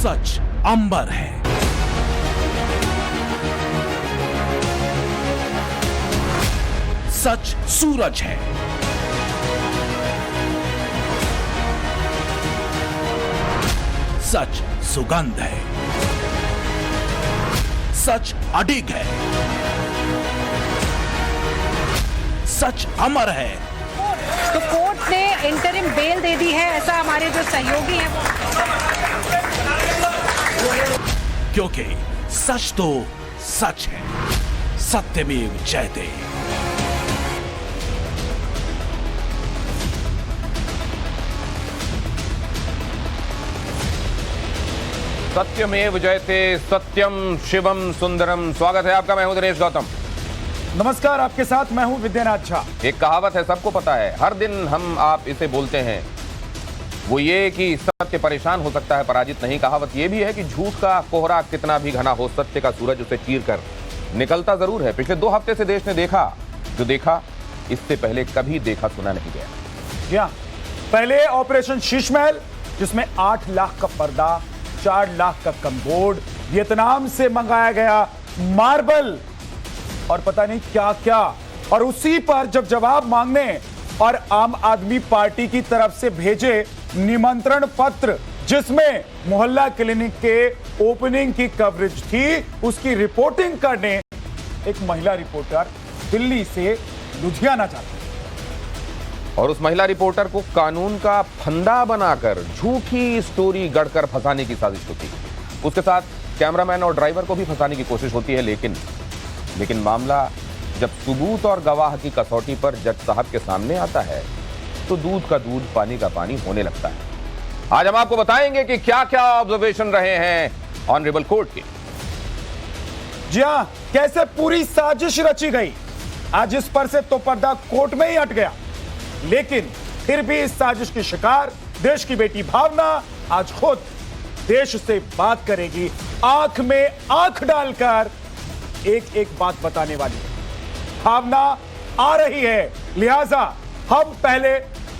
सच अंबर है, सच सूरज है, सच सुगंध है, सच अडिग है, सच अमर है। तो कोर्ट ने इंटरिम बेल दे दी है, ऐसा हमारे जो सहयोगी हैं क्योंकि सच तो सच है, सत्यमेव जयते। सत्यमेव जयते, सत्यम शिवम सुंदरम। स्वागत है आपका, मैं हूं दिनेश गौतम। नमस्कार, आपके साथ मैं हूं विद्यानाथ झा। एक कहावत है, सबको पता है, हर दिन हम आप इसे बोलते हैं, वो ये कि सत्य परेशान हो सकता है, पराजित नहीं। कहावत ये भी है कि झूठ का कोहरा कितना भी घना हो, सत्य का सूरज उसे चीर कर निकलता जरूर है। पिछले 2 हफ्ते से देश ने देखा जो देखा, इससे पहले कभी देखा सुना नहीं गया। जी हाँ, पहले ऑपरेशन शीशमहल, जिसमें 8 लाख का पर्दा, 4 लाख का कमबोर्ड, वियतनाम से मंगाया गया मार्बल और पता नहीं क्या क्या, और उसी पर जब जवाब मांगने और आम आदमी पार्टी की तरफ से भेजे निमंत्रण पत्र, जिसमें मोहल्ला क्लिनिक के ओपनिंग की कवरेज थी, उसकी रिपोर्टिंग करने एक महिला रिपोर्टर दिल्ली से लुधियाना जाती है। और उस महिला रिपोर्टर को कानून का फंदा बनाकर झूठी स्टोरी गढ़कर फंसाने की साजिश होती है। उसके साथ कैमरामैन और ड्राइवर को भी फंसाने की कोशिश होती है, लेकिन मामला जब सबूत और गवाह की कसौटी पर जज साहब के सामने आता है तो दूध का दूध पानी का पानी होने लगता है। आज हम आपको बताएंगे कि क्या क्या ऑब्जर्वेशन रहे हैं ऑनरेबल कोर्ट के। जी हां, कैसे पूरी साजिश रची गई। आज इस पर से तो पर्दा कोर्ट में ही हट गया, लेकिन फिर भी इस साजिश की शिकार देश की बेटी भावना आज खुद देश से बात करेगी, आंख में आंख डालकर एक एक बात बताने वाली है। भावना आ रही है, लिहाजा हम पहले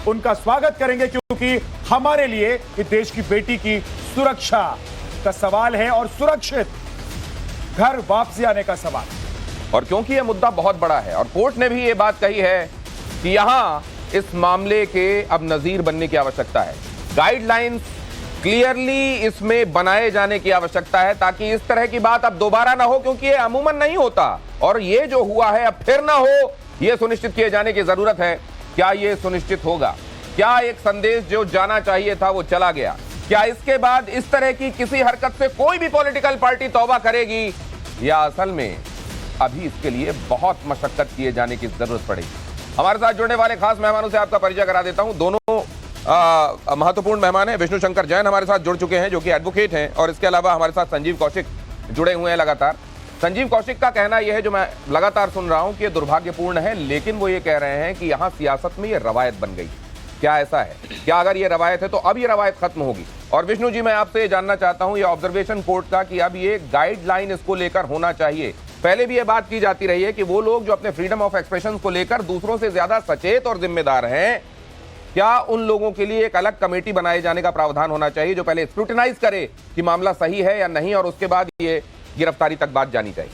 उनका स्वागत करेंगे, क्योंकि हमारे लिए ये देश की बेटी की सुरक्षा का सवाल है और सुरक्षित घर वापसी आने का सवाल। और क्योंकि यह मुद्दा बहुत बड़ा है और कोर्ट ने भी यह बात कही है कि यहां इस मामले के अब नजीर बनने की आवश्यकता है, गाइडलाइंस क्लियरली इसमें बनाए जाने की आवश्यकता है, ताकि इस तरह की बात अब दोबारा ना हो, क्योंकि ये अमूमन नहीं होता और ये जो हुआ है अब फिर ना हो, ये सुनिश्चित किए जाने की जरूरत है। क्या ये सुनिश्चित होगा? क्या एक संदेश जो जाना चाहिए था वो चला गया? क्या इसके बाद इस तरह की किसी हरकत से कोई भी पॉलिटिकल पार्टी तौबा करेगी, या असल में अभी इसके लिए बहुत मशक्कत किए जाने की जरूरत पड़ेगी? हमारे साथ जुड़ने वाले खास मेहमानों से आपका परिचय करा देता हूं। दोनों महत्वपूर्ण मेहमान हैं। विष्णु शंकर जैन हमारे साथ जुड़ चुके हैं, जो कि एडवोकेट हैं, और इसके अलावा हमारे साथ संजीव कौशिक जुड़े हुए हैं लगातार। संजीव कौशिक का कहना यह है, जो मैं लगातार सुन रहा हूं, कि यह दुर्भाग्यपूर्ण है, लेकिन वो ये कह रहे हैं कि यहां सियासत में यह रवायत बन गई। क्या ऐसा है? क्या अगर ये रवायत है तो अब ये रवायत खत्म होगी? और विष्णु जी, मैं आपसे ये जानना चाहता हूं, ये ऑब्जर्वेशन कोर्ट का, कि अब ये गाइडलाइन इसको लेकर होना चाहिए। पहले भी ये बात की जाती रही है कि वो लोग जो अपने फ्रीडम ऑफ एक्सप्रेशन को लेकर दूसरों से ज्यादा सचेत और जिम्मेदार हैं, क्या उन लोगों के लिए एक अलग कमेटी बनाए जाने का प्रावधान होना चाहिए, जो पहले स्क्रूटिनाइज करे कि मामला सही है या नहीं, और उसके बाद ये गिरफ्तारी तक बात जानी चाहिए?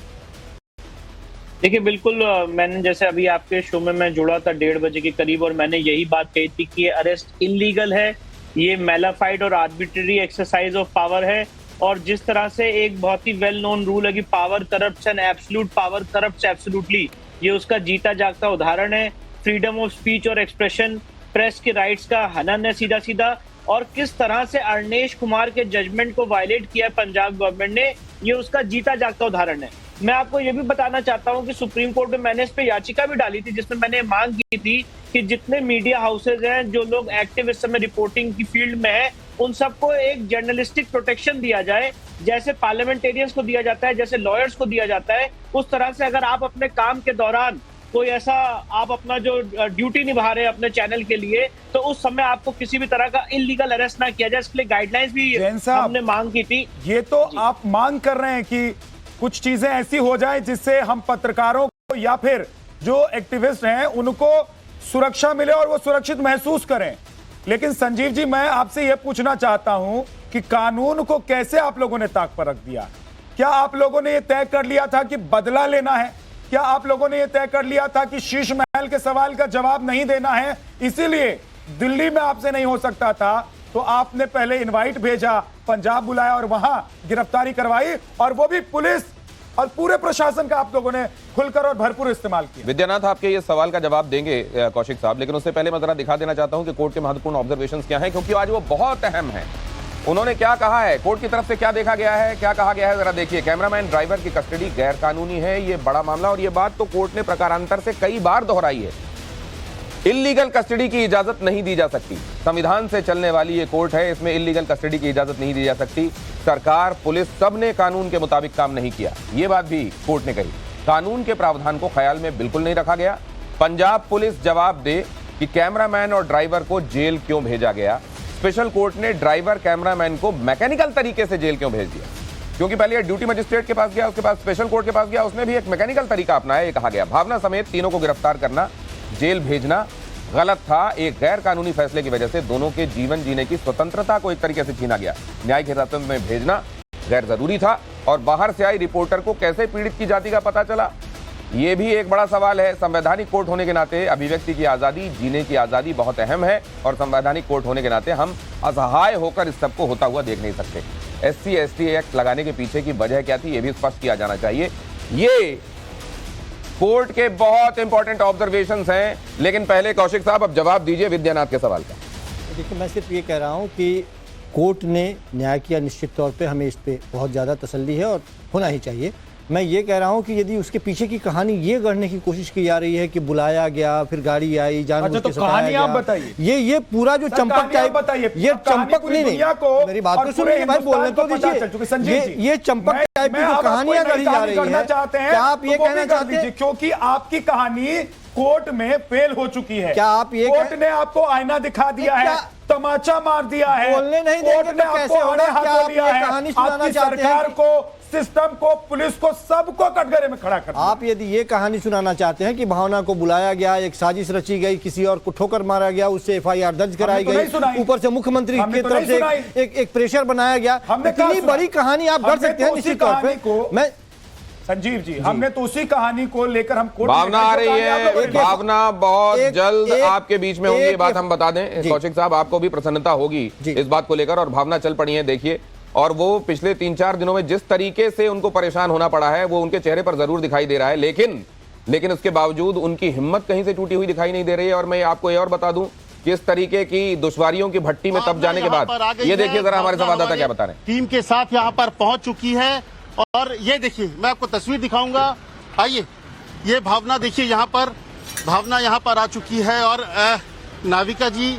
देखिए, बिल्कुल, मैंने जैसे अभी आपके शो में मैं जुड़ा था 1:30 बजे के करीब, और मैंने यही बात कही थी कि ये अरेस्ट इलीगल है, ये मैलाफाइड और आर्बिट्ररी एक्सरसाइज ऑफ पावर है। और जिस तरह से एक बहुत ही वेल नोन रूल है कि power corrupts and absolute power corrupts absolutely, ये उसका जीता जागता उदाहरण है। फ्रीडम ऑफ स्पीच और एक्सप्रेशन, प्रेस के राइट्स का हनन है सीधा सीधा, और किस तरह से अरनेश कुमार के जजमेंट को वायलेट किया है पंजाब गवर्नमेंट ने, ये उसका जीता जागता उदाहरण है। मैं आपको ये भी बताना चाहता हूं कि सुप्रीम कोर्ट में मैंने इस पे याचिका भी डाली थी, जिसमें मैंने मांग की थी कि जितने मीडिया हाउसेज हैं, जो लोग एक्टिव इस समय रिपोर्टिंग की फील्ड में है, उन सबको एक जर्नलिस्टिक प्रोटेक्शन दिया जाए, जैसे पार्लियामेंटेरियंस को दिया जाता है, जैसे लॉयर्स को दिया जाता है। उस तरह से अगर आप अपने काम के दौरान कोई ऐसा, आप अपना जो ड्यूटी निभा रहे हैं अपने चैनल के लिए, तो उस समय आपको किसी भी तरह का इलीगल अरेस्ट ना किया जाए। इसके लिए गाइडलाइंस भी हमने मांग की थी। ये तो आप मांग कर रहे हैं कि कुछ चीजें ऐसी हो जाए जिससे हम पत्रकारों को या फिर जो एक्टिविस्ट हैं उनको सुरक्षा मिले और वो सुरक्षित महसूस करें। लेकिन संजीव जी, मैं आपसे यह पूछना चाहता हूं कि कानून को कैसे आप लोगों ने ताक पर रख दिया? क्या आप लोगों ने यह तय कर लिया था कि बदला लेना है? क्या आप लोगों ने यह तय कर लिया था कि शीश महल के सवाल का जवाब नहीं देना है, इसीलिए दिल्ली में आपसे नहीं हो सकता था, तो आपने पहले इनवाइट भेजा, पंजाब बुलाया और वहां गिरफ्तारी करवाई, और वो भी पुलिस और पूरे प्रशासन का आप लोगों ने खुलकर और भरपूर इस्तेमाल किया? विद्यानाथ, आपके ये सवाल का जवाब देंगे कौशिक साहब, लेकिन उससे पहले मैं जरा दिखा देना चाहता हूं कि कोर्ट के महत्वपूर्ण ऑब्जर्वेशंस क्या हैं, क्योंकि आज वो बहुत अहम है। उन्होंने क्या कहा है, कोर्ट की तरफ से क्या देखा गया है, क्या कहा गया है, जरा देखिए। कैमरामैन ड्राइवर की कस्टडी गैर कानूनी है, ये बड़ा मामला, और ये बात तो कोर्ट ने प्रकारांतर से कई बार दोहराई है। इल्लीगल कस्टडी की इजाजत नहीं दी जा सकती। संविधान से चलने वाली ये कोर्ट है, इसमें इल्लीगल कस्टडी की इजाजत नहीं दी जा सकती। सरकार, पुलिस, सब ने कानून के मुताबिक काम नहीं किया, ये बात भी कोर्ट ने कही। कानून के प्रावधान को ख्याल में बिल्कुल नहीं रखा गया। पंजाब पुलिस जवाब दे कि कैमरामैन और ड्राइवर को जेल क्यों भेजा गया। स्पेशल कोर्ट ने ड्राइवर कैमरामैन को मैकेनिकल तरीके से जेल क्यों भेज दिया, क्योंकि पहले ये ड्यूटी मजिस्ट्रेट के पास गया, उसके बाद स्पेशल कोर्ट के पास गया, उसने भी एक मैकेनिकल तरीका अपनाया, ये कहा गया। भावना समेत तीनों को गिरफ्तार करना, जेल भेजना गलत था। एक गैर कानूनी फैसले की वजह से दोनों के जीवन जीने की स्वतंत्रता को एक तरीके से छीना गया। न्यायिक हिरासत में भेजना गैर जरूरी था, और बाहर से आई रिपोर्टर को कैसे पीड़ित की जाति का पता चला, ये भी एक बड़ा सवाल है। संवैधानिक कोर्ट होने के नाते अभिव्यक्ति की आजादी, जीने की आजादी बहुत अहम है, और संवैधानिक कोर्ट होने के नाते हम असहाय होकर इस सबको होता हुआ देख नहीं सकते। SC/ST एक्ट लगाने के पीछे की वजह क्या थी, ये भी स्पष्ट किया जाना चाहिए। ये कोर्ट के बहुत इंपॉर्टेंट ऑब्जर्वेशंस हैं, लेकिन पहले कौशिक साहब अब जवाब दीजिए विद्यानाथ के सवाल का। देखिए, मैं सिर्फ ये कह रहा हूँ कि कोर्ट ने न्याय किया, निश्चित तौर पे हमें इस पे बहुत ज़्यादा तसल्ली है और होना ही चाहिए। मैं ये कह रहा हूँ कि यदि उसके पीछे की कहानी ये गढ़ने की कोशिश की जा रही है कि बुलाया गया, फिर गाड़ी आई, जानबूझ के सताया गया, आप बताइए। ये पूरा जो चंपक टाइप, ये चंपक नहीं, मेरी बात तो सुनिए भाई, बोलने तो दीजिए। ये चंपक टाइप की जो कहानियां गढ़ी जा रही है, क्या आप ये कहना चाहते हैं? क्योंकि आपकी कहानी कोर्ट में फेल हो चुकी है। क्या आप ये कोर्ट ने आपको आईना दिखा दिया है, तमाचा मार दिया है, बोलने नहीं देंगे तो कैसे होगा? क्या आप ये कहानी सुनाना चाहते हैं? सरकार को, सिस्टम को, पुलिस को, सबको कटघरे में खड़ा कर। आप यदि ये कहानी सुनाना चाहते हैं कि भावना को बुलाया गया, एक साजिश रची गई, किसी और को ठोकर मारा गया, उससे FIR दर्ज कराई गई, ऊपर से मुख्यमंत्री की तरफ से एक प्रेशर बनाया गया, इतनी बड़ी कहानी आप कर सकते हैं निश्चित तौर पे। मैं संजीव जी, हमने तो उसी कहानी को लेकर हम कोर्ट भावना आ रही है, भावना बहुत जल्द आपके बीच में होंगी, ये बात हम बता दें। कौशिक साहब, आपको भी प्रसन्नता होगी इस बात को लेकर, और भावना चल पड़ी है, देखिए। और वो पिछले 3-4 दिनों में जिस तरीके से उनको परेशान होना पड़ा है, वो उनके चेहरे पर जरूर दिखाई दे रहा है, लेकिन उसके बावजूद उनकी हिम्मत कहीं से टूटी हुई दिखाई नहीं दे रही है। और मैं आपको ये और बता दूं कि इस तरीके की दुश्वारियों की भट्टी में तब जाने के बाद, ये देखिए जरा हमारे संवाददाता क्या बता रहे हैं। टीम के साथ यहाँ पर पहुंच चुकी है, और ये देखिए, मैं आपको तस्वीर दिखाऊंगा, आइए। ये भावना देखिए, यहाँ पर भावना यहाँ पर आ चुकी है, और नाविका जी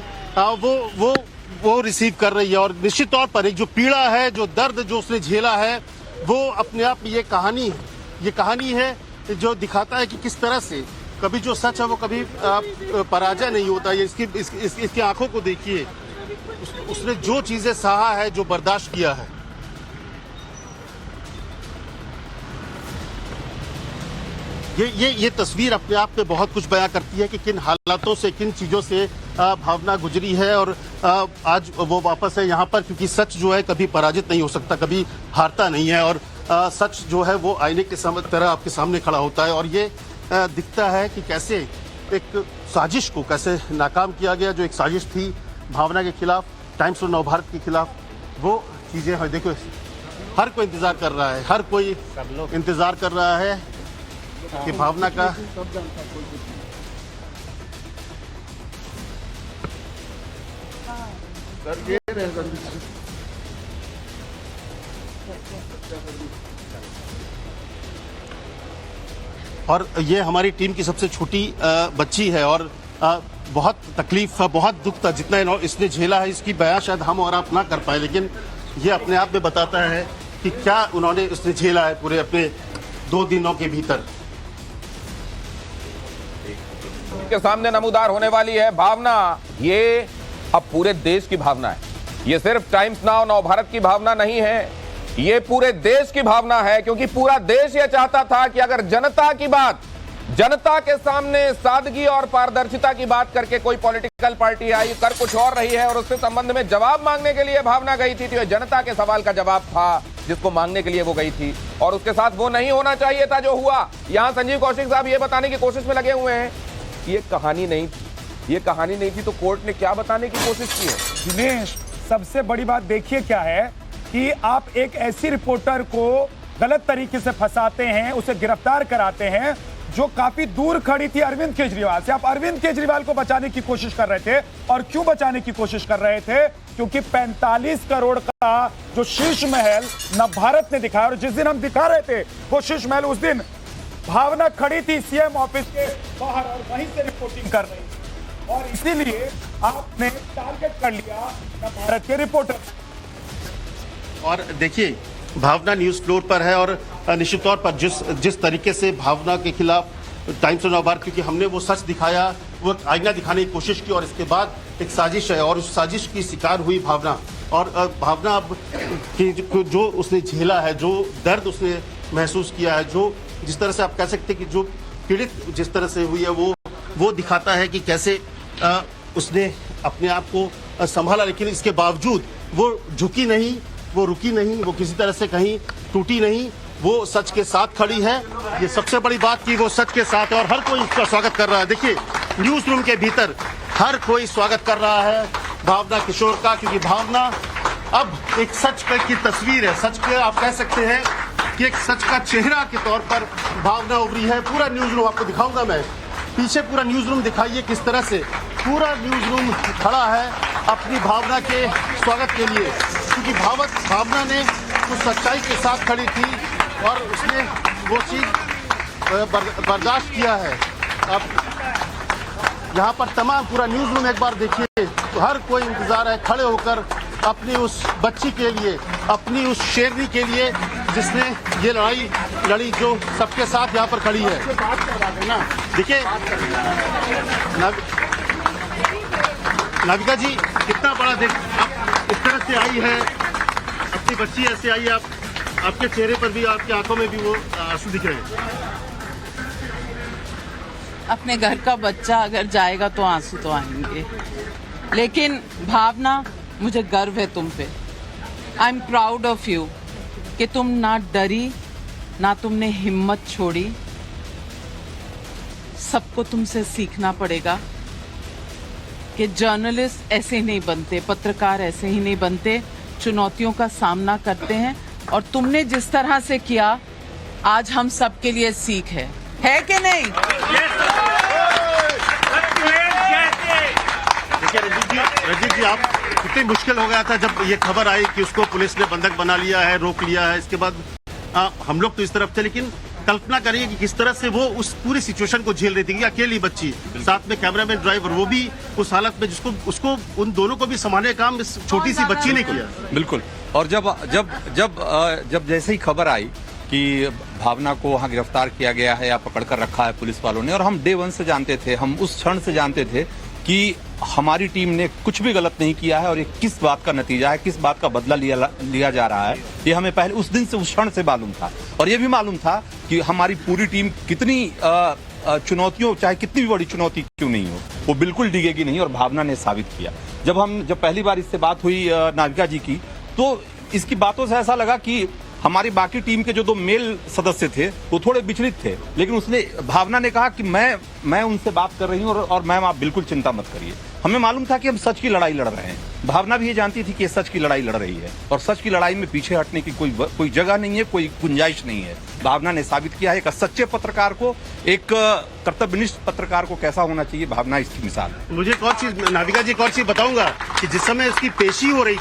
वो रिसीव कर रही है। और निश्चित तौर पर एक जो पीड़ा है, जो दर्द जो उसने झेला है, वो अपने आप में ये कहानी है जो दिखाता है कि किस तरह से कभी जो सच है वो कभी पराजय नहीं होता। ये इसकी आंखों को देखिए, उसने जो चीजें सहा है, जो बर्दाश्त किया है। ये तस्वीर अपने आप में बहुत कुछ बयां करती है कि किन हालातों से, किन चीजों से भावना गुजरी है, और आज वो वापस है यहाँ पर, क्योंकि सच जो है कभी पराजित नहीं हो सकता, कभी हारता नहीं है, और सच जो है वो आईने के तरह आपके सामने खड़ा होता है। और ये दिखता है कि कैसे एक साजिश को कैसे नाकाम किया गया, जो एक साजिश थी भावना के खिलाफ, टाइम्स ऑफ नवभारत के खिलाफ, वो चीजें हैं। देखो, हर कोई इंतजार कर रहा है, हर कोई इंतजार कर रहा है कि भावना का और ये हमारी टीम की सबसे छोटी बच्ची है, और बहुत तकलीफ, बहुत दुख था जितना इसने झेला है, इसकी बयां शायद हम और आप ना कर पाए, लेकिन ये अपने आप में बताता है कि क्या उन्होंने इसने झेला है पूरे अपने 2 दिनों के भीतर। के सामने नमूदार होने वाली है भावना, ये अब पूरे देश की भावना है। ये सिर्फ टाइम्स नाउ नवभारत की भावना नहीं है, ये पूरे देश की भावना है, क्योंकि पूरा देश ये चाहता था कि अगर जनता की बात जनता के सामने सादगी और पारदर्शिता की बात करके कोई पॉलिटिकल पार्टी आई, कर कुछ और रही है और उसके संबंध में जवाब मांगने के लिए भावना गई थी। तो ये जनता के सवाल का जवाब था जिसको मांगने के लिए वो गई थी, और उसके साथ वो नहीं होना चाहिए था जो हुआ। यहां संजीव कौशिक साहब ये बताने की कोशिश में लगे हुए हैं ये कहानी नहीं थी, ये कहानी नहीं थी। तो कोर्ट ने क्या बताने की कोशिश की है? दिनेश, सबसे बड़ी बात देखिए क्या है कि आप एक ऐसी रिपोर्टर को गलत तरीके से फंसाते हैं, उसे गिरफ्तार कराते हैं जो काफी दूर खड़ी थी अरविंद केजरीवाल से। आप अरविंद केजरीवाल को बचाने की कोशिश कर रहे थे, और क्यों बचाने की कोशिश कर रहे थे? क्योंकि 45 करोड़ का जो शीश महल नवभारत ने दिखाया, और जिस दिन हम दिखा रहे थे वो शीश महल, उस दिन भावना खड़ी थी सीएम ऑफिस के बाहर और वहीं से रिपोर्टिंग कर रही थी, और इसीलिए आपने टारगेट कर लिया नवभारत के रिपोर्टर। और देखिए, भावना न्यूज फ्लोर पर है, और निश्चित तौर पर जिस तरीके से भावना के खिलाफ टाइम्स ऑफ नवभारत, क्योंकि हमने वो सच दिखाया, वो आईना दिखाने की कोशिश की, और इसके बाद एक साजिश है और उस साजिश की शिकार हुई भावना। और भावना अब जो उसने झेला है, जो दर्द उसने महसूस किया है, जो जिस तरह से आप कह सकते हैं कि जो पीड़ित जिस तरह से हुई है, वो दिखाता है कि कैसे उसने अपने आप को संभाला, लेकिन इसके बावजूद वो झुकी नहीं, वो रुकी नहीं, वो किसी तरह से कहीं टूटी नहीं, वो सच के साथ खड़ी है। ये सबसे बड़ी बात की वो सच के साथ है, और हर कोई उसका स्वागत कर रहा है। देखिए, न्यूज रूम के भीतर हर कोई स्वागत कर रहा है भावना किशोर का, क्योंकि भावना अब एक सच की तस्वीर है, सच के आप कह सकते हैं कि एक सच का चेहरा के तौर पर भावना उभरी है। पूरा न्यूज रूम आपको दिखाऊंगा मैं, पीछे पूरा न्यूज रूम दिखाइए किस तरह से पूरा न्यूज रूम खड़ा है अपनी भावना के स्वागत के लिए, क्योंकि भावना ने उस सच्चाई के साथ खड़ी थी और उसने वो चीज बर्दाश्त किया है। अब यहाँ पर तमाम पूरा न्यूज रूम एक बार देखिए, तो हर कोई इंतजार है खड़े होकर अपनी उस बच्ची के लिए, अपनी उस शेरनी के लिए जिसने ये लड़ाई लड़ी, जो सबके साथ यहाँ पर खड़ी है। देखिए नाविका जी, कितना बड़ा आप इस तरह से आई है, अपनी बच्ची ऐसे आई, आपके चेहरे पर भी, आपकी आंखों में भी वो आंसू दिख रहे हैं। अपने घर का बच्चा अगर जाएगा तो आंसू तो आएंगे, लेकिन भावना, मुझे गर्व है तुम पे। I am proud of you कि तुम ना डरी, ना तुमने हिम्मत छोड़ी। सबको तुमसे सीखना पड़ेगा कि जर्नलिस्ट ऐसे नहीं बनते, पत्रकार ऐसे ही नहीं बनते, चुनौतियों का सामना करते हैं, और तुमने जिस तरह से किया आज हम सबके लिए सीख है कि नहीं? देखिए रंजीत जी, आप कितनी मुश्किल हो गया था जब ये खबर आई कि उसको पुलिस ने बंधक बना लिया है, रोक लिया है। इसके बाद हम लोग तो इस तरफ थे, लेकिन कल्पना करिए कि किस तरह से वो उस पूरी सिचुएशन को झेल रही थी, कि अकेली बच्ची, साथ में कैमरामैन, ड्राइवर, वो भी उस हालत में जिसको उसको उन दोनों को भी संभालने का काम इस छोटी सी बच्ची ने किया। बिल्कुल। और जब जैसे ही खबर आई कि भावना को वहाँ गिरफ्तार किया गया है या पकड़ कर रखा है पुलिस वालों ने, और हम डे 1 से जानते थे, हम उस क्षण से जानते थे कि हमारी टीम ने कुछ भी गलत नहीं किया है, और ये किस बात का नतीजा है, किस बात का बदला लिया जा रहा है, ये हमें पहले उस दिन से, उस क्षण से मालूम था। और ये भी मालूम था कि हमारी पूरी टीम कितनी चुनौतियों, चाहे कितनी भी बड़ी चुनौती क्यों नहीं हो, वो बिल्कुल डिगेगी नहीं, और भावना ने साबित किया। जब पहली बार इससे बात हुई नाविका जी की, तो इसकी बातों से ऐसा लगा कि हमारी बाकी टीम के जो 2 मेल सदस्य थे वो थोड़े विचलित थे, लेकिन भावना ने कहा कि मैं उनसे बात कर रही हूँ, और मैम आप बिल्कुल चिंता मत करिए। हमें मालूम था कि हम सच की लड़ाई लड़ रहे हैं। भावना भी ये जानती थी कि ये सच की लड़ाई लड़ रही है, और सच की लड़ाई में पीछे हटने की कोई जगह नहीं है, कोई गुंजाइश नहीं है। भावना ने साबित किया है एक सच्चे पत्रकार को, एक कर्तव्यनिष्ठ पत्रकार को कैसा होना चाहिए, भावना इसकी मिसाल है। मुझे एक और चीज, नाविका जी, एक और चीज बताऊंगा कि जिस समय उसकी पेशी हो रही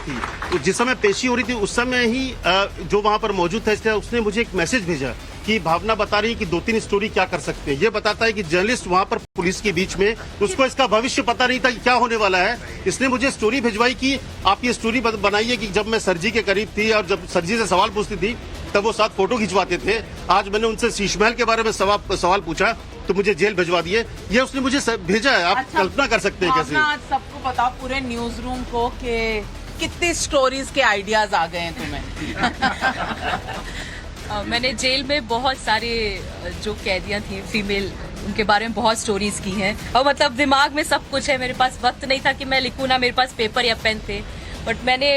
थी, उस समय ही जो वहां पर मौजूद था, उसने मुझे एक मैसेज भेजा कि भावना बता रही है कि 2-3 स्टोरी क्या कर सकते हैं। ये बताता है कि जर्नलिस्ट वहां पर पुलिस के बीच में, उसको इसका भविष्य पता नहीं था कि क्या होने वाला है। इसने मुझे स्टोरी भिजवाई कि आप ये स्टोरी बनाइए कि जब मैं सर जी के करीब थी और जब सर जी से सवाल पूछती थी तब वो साथ फोटो खिंचवाते थे। आज मैंने उनसे शीश महल के बारे में सवाल पूछा तो मुझे जेल भिजवा दिए। ये उसने मुझे भेजा है। आप अच्छा, कल्पना कर सकते हैं कैसे। आज सबको पता, पूरे न्यूज रूम को, कि कितनी स्टोरीज के आइडियाज आ गए हैं तुम्हें। मैंने जेल में बहुत सारे जो कैदियां थी, फीमेल उनके बारे में बहुत स्टोरीज की हैं और मतलब दिमाग में सब कुछ है, मेरे पास वक्त नहीं था कि मैं लिखूं, ना मेरे पास पेपर या पेन थे, बट मैंने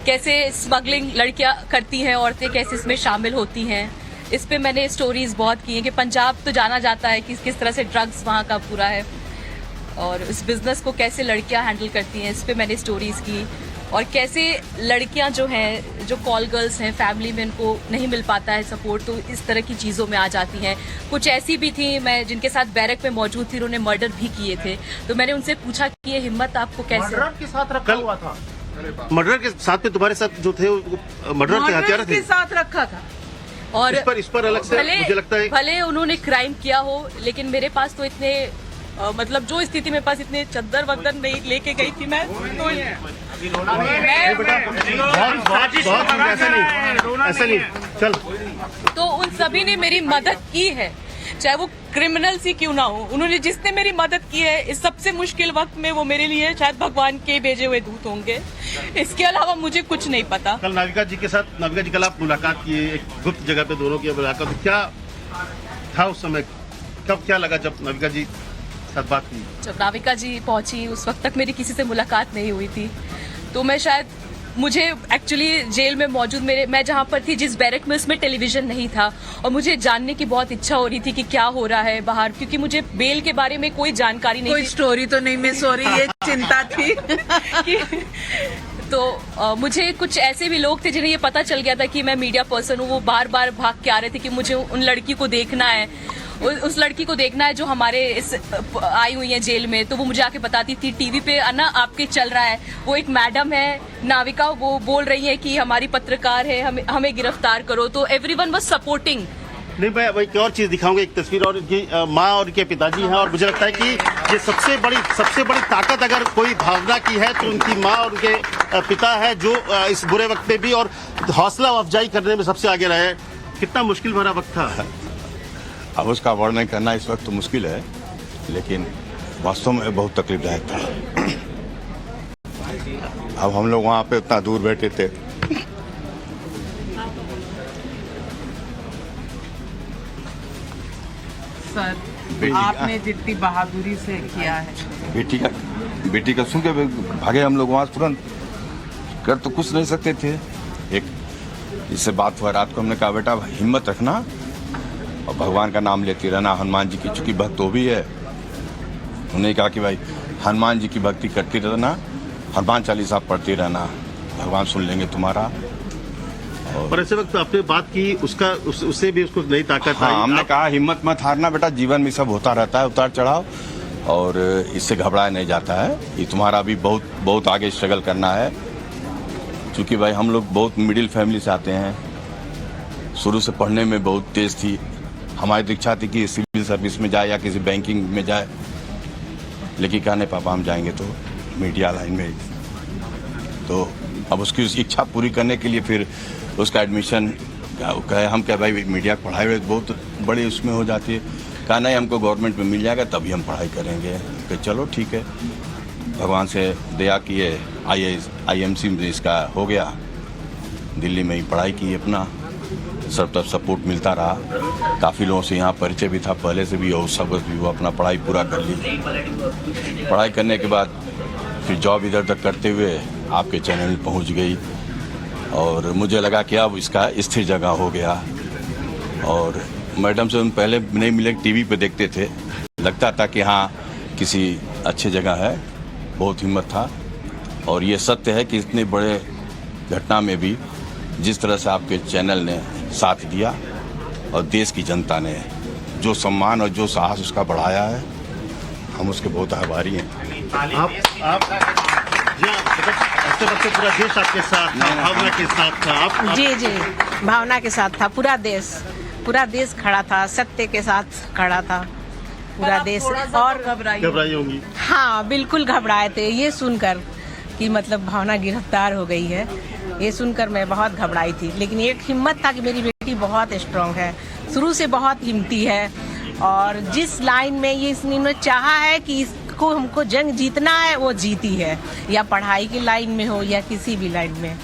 कैसे स्मगलिंग लड़कियां करती हैं, औरतें कैसे इसमें शामिल होती हैं, इस पे मैंने स्टोरीज बहुत की हैं कि पंजाब तो जाना जाता है कि किस तरह से ड्रग्स वहाँ का पूरा है और इस बिजनेस को कैसे लड़कियां हैंडल करती हैं, इस पे मैंने स्टोरीज की और कैसे लड़कियां जो हैं, जो कॉल गर्ल्स हैं, फैमिली में उनको नहीं मिल पाता है सपोर्ट, तो इस तरह की चीज़ों में आ जाती हैं। कुछ ऐसी भी थी मैं जिनके साथ बैरक में मौजूद थी, उन्होंने मर्डर भी किए थे, तो मैंने उनसे पूछा कि ये हिम्मत आपको कैसे। मर्डर के साथ रखा हुआ था, मर्डर के साथ में तुम्हारे साथ जो थे मर्डर के हथियार थे, साथ रखा था और इस पर अलग से मुझे लगता है भले उन्होंने क्राइम किया हो, लेकिन मेरे पास तो इतने मतलब जो स्थिति मेरे पास इतने चद्दर वद्दर नहीं लेके गई थी मैं, तो ऐसा नहीं चल, तो उन सभी ने मेरी मदद की है, चाहे वो क्रिमिनल ही क्यों ना हो, उन्होंने जिसने मेरी मदद की है इस सबसे मुश्किल वक्त में, वो मेरे लिए शायद भगवान के भेजे हुए दूत होंगे, इसके अलावा मुझे कुछ नहीं पता। कल नाविका जी के साथ, नाविका जी कल आप मुलाकात किए एक गुप्त जगह पे, दोनों की मुलाकात, क्या था उस समय, कब क्या लगा जब नाविका जी साथ बात की? जब नाविका जी पहुंची उस वक्त तक मेरी किसी से मुलाकात नहीं हुई थी, तो मैं शायद, मुझे एक्चुअली जेल में मौजूद मैं जहाँ पर थी जिस बैरक में, उसमें टेलीविजन नहीं था और मुझे जानने की बहुत इच्छा हो रही थी कि क्या हो रहा है बाहर, क्योंकि मुझे बेल के बारे में कोई जानकारी नहीं, कोई स्टोरी तो नहीं मिस हो रही, ये चिंता थी तो मुझे कुछ ऐसे भी लोग थे जिन्हें ये पता चल गया था कि मैं मीडिया पर्सन हूँ, वो बार बार भाग के आ रहे थे कि मुझे उन लड़की को देखना है, उस लड़की को देखना है जो हमारे इस आई हुई है जेल में, तो वो मुझे आके बताती थी टीवी पे अन्ना आपके चल रहा है, वो एक मैडम है नाविका, वो बोल रही है कि हमारी पत्रकार है, हमें गिरफ्तार करो, तो एवरीवन वाज सपोर्टिंग। नहीं, मैं एक और चीज दिखाऊंगा, एक तस्वीर, और उनकी माँ और उनके पिताजी हैं, और मुझे लगता है कि ये सबसे बड़ी ताकत अगर कोई भावना की है तो उनकी माँ और उनके पिता है, जो इस बुरे वक्त में भी और हौसला अफजाई करने में सबसे आगे रहे। कितना मुश्किल भरा वक्त था, अब उसका वर्णन करना इस वक्त तो मुश्किल है, लेकिन वास्तव में बहुत तकलीफदायक था। अब हम लोग वहाँ पे उतना दूर बैठे थे, सर आपने जितनी बहादुरी से किया है, बेटी का सुन के भागे हम लोग वहाँ तुरंत, कर तो कुछ नहीं सकते थे। एक इससे बात हुआ रात को, हमने कहा बेटा हिम्मत रखना और भगवान का नाम लेती रहना, हनुमान जी की चूंकि भक्त वो भी है, उन्होंने कहा कि भाई हनुमान जी की भक्ति करती रहना, हनुमान चालीसा पढ़ती रहना, भगवान सुन लेंगे तुम्हारा। और ऐसे वक्त आपने बात की, उससे भी उसको नई ताकत आई। हमने कहा हिम्मत मत हारना बेटा, जीवन में सब होता रहता है, उतार चढ़ाव, और इससे घबराया नहीं जाता है, ये तुम्हारा भी बहुत आगे स्ट्रगल करना है, क्योंकि भाई हम लोग बहुत मिडिल फैमिली से आते हैं, शुरू से पढ़ने में बहुत तेज थी, हमारी इच्छा थी कि सिविल सर्विस में जाए या किसी बैंकिंग में जाए, लेकिन कहा नहीं पापा हम जाएंगे तो मीडिया लाइन में, तो अब उसकी उस इच्छा पूरी करने के लिए फिर उसका एडमिशन कहे, हम क्या भाई मीडिया पढ़ाई में बहुत बड़ी उसमें हो जाती है, कहा नहीं हमको गवर्नमेंट में मिल जाएगा तभी हम पढ़ाई करेंगे, तो चलो ठीक है, भगवान से दया किए, IIMC में इसका हो गया, दिल्ली में ही पढ़ाई की अपना, सब तब सपोर्ट मिलता रहा, काफ़ी लोगों से यहाँ परिचय भी था पहले से भी, और सब भी वो अपना पढ़ाई पूरा कर ली। पढ़ाई करने के बाद फिर जॉब इधर उधर करते हुए आपके चैनल में पहुँच गई, और मुझे लगा कि अब इसका स्थिर जगह हो गया, और मैडम से हम पहले नहीं मिले, टीवी पे देखते थे, लगता था कि हाँ किसी अच्छी जगह है, बहुत हिम्मत था, और ये सत्य है कि इतने बड़े घटना में भी जिस तरह से आपके चैनल ने साथ दिया और देश की जनता ने जो सम्मान और जो साहस उसका बढ़ाया है, हम उसके बहुत आभारी हैं। आप पूरा देश आपके साथ था, भावना के साथ था, आप जी भावना के साथ था, पूरा देश खड़ा था, सत्य के साथ खड़ा था पूरा देश, और घबराई होंगी। हाँ बिल्कुल घबराए थे, ये सुनकर कि मतलब भावना गिरफ्तार हो गई है, ये सुनकर मैं बहुत घबराई थी, लेकिन एक हिम्मत था कि मेरी बेटी बहुत स्ट्रांग है, शुरू से बहुत हिम्मती है, और जिस लाइन में ये इन्होंने चाहा है कि इसको हमको जंग जीतना है वो जीती है, या पढ़ाई की लाइन में हो या किसी भी लाइन में,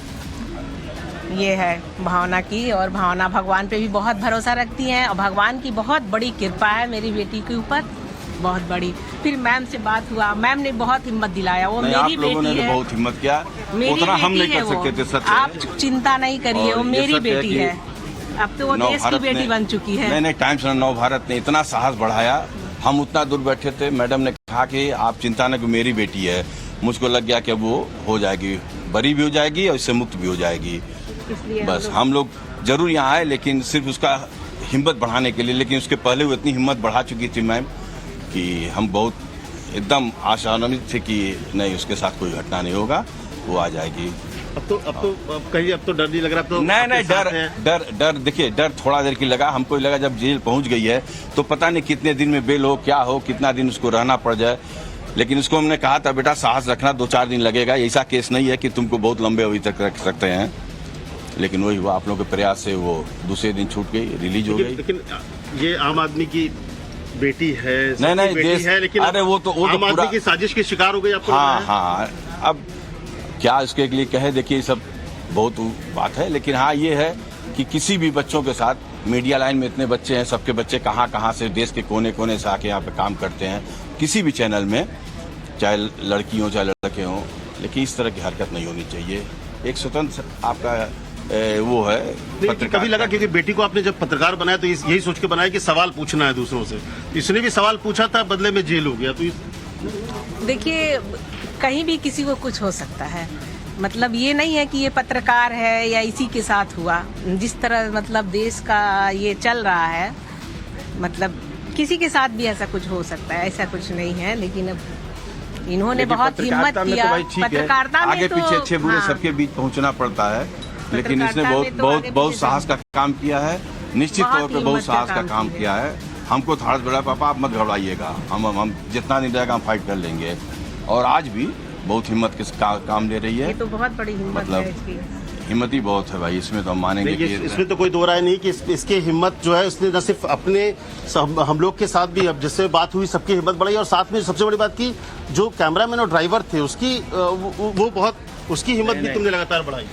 ये है भावना की। और भावना भगवान पे भी बहुत भरोसा रखती हैं, और भगवान की बहुत बड़ी कृपा है मेरी बेटी के ऊपर। बहुत बड़ी। फिर मैम से बात हुआ, मैम ने बहुत हिम्मत दिलाया, वो नहीं, मेरी आप लोगों बेटी ने है, बहुत हिम्मत किया, मेरी उतना हम नहीं बेटी है कर सकते थे। सच आप चिंता नहीं करिए, वो मेरी बेटी है। अब तो वो देश की बेटी बन चुकी है। नहीं, टाइम्स नव भारत ने इतना साहस बढ़ाया, हम उतना दूर बैठे थे, मैडम ने कहा कि आप चिंता न, कि मेरी बेटी है। मुझको लग गया कि वो हो जाएगी, बरी भी हो जाएगी और इससे मुक्त भी हो जाएगी। बस हम लोग जरूर यहाँ आए, लेकिन सिर्फ उसका हिम्मत बढ़ाने के लिए। लेकिन उसके पहले वो इतनी हिम्मत बढ़ा चुकी थी मैम कि हम बहुत एकदम आशान्वित थे कि नहीं, उसके साथ कोई घटना नहीं होगा, वो आ जाएगी। अब तो कहीं अब तो डर नहीं लग रहा? तो नहीं, डर देखिए, डर थोड़ा देर की लगा। हमको लगा जब जेल पहुंच गई है तो पता नहीं कितने दिन में बेल हो, क्या हो, कितना दिन उसको रहना पड़ जाए। लेकिन उसको हमने कहा था, बेटा साहस रखना, 2-4 दिन लगेगा, ऐसा केस नहीं है कि तुमको बहुत लंबे अवधि तक रख सकते हैं। लेकिन वही हुआ, आप लोगों के प्रयास से वो दूसरे दिन छूट गई, रिलीज हो गई। लेकिन ये आम आदमी की बेटी है, नहीं बेटी है, लेकिन अरे वो तो आम आदमी की साजिश की शिकार हो गई आपको? हाँ, अब क्या इसके लिए कहे, देखिए ये सब बहुत बात है। लेकिन हाँ, ये है कि किसी भी बच्चों के साथ, मीडिया लाइन में इतने बच्चे हैं, सबके बच्चे कहाँ से देश के कोने कोने से आके यहाँ पे काम करते हैं, किसी भी चैनल में, चाहे लड़की हो चाहे लड़के हों, लेकिन इस तरह की हरकत नहीं होनी चाहिए। एक स्वतंत्र आपका वो है पत्रकार। कभी लगा क्योंकि बेटी को आपने जब पत्रकार बनाया तो यही सोच के बनाया कि सवाल पूछना है दूसरों से, इसने भी सवाल पूछा था, बदले में जेल हो गया। तो देखिए, कहीं भी किसी को कुछ हो सकता है, मतलब ये नहीं है कि ये पत्रकार है या इसी के साथ हुआ। जिस तरह मतलब देश का ये चल रहा है, मतलब किसी के साथ भी ऐसा कुछ हो सकता है, ऐसा कुछ नहीं है। लेकिन अब इन्होंने बहुत हिम्मत किया। पत्रकारिता में आगे पीछे अच्छे बुरे सबके बीच पहुंचना पड़ता है, लेकिन इसने बहुत साहस का काम किया है, निश्चित तौर पे बहुत साहस का काम किया है। हमको धाड़स बढ़ा, पापा आप मत घबराइएगा, हम जितना दिन रहेगा हम फाइट कर लेंगे। और आज भी बहुत हिम्मत के काम ले रही है। ये तो बहुत बड़ी हिम्मत मतलब है इसकी। हिम्मत ही बहुत है भाई, इसमें तो हम मानेंगे कि इसमें तो कोई दो राय नहीं कि इसकी हिम्मत जो है, उसने न सिर्फ अपने हम लोग के साथ भी, अब जिससे बात हुई, सबकी हिम्मत बढ़ाई। और साथ में सबसे बड़ी बात की, जो कैमरामैन और ड्राइवर थे उसकी वो बहुत, उसकी हिम्मत भी तुमने लगातार बढ़ाई।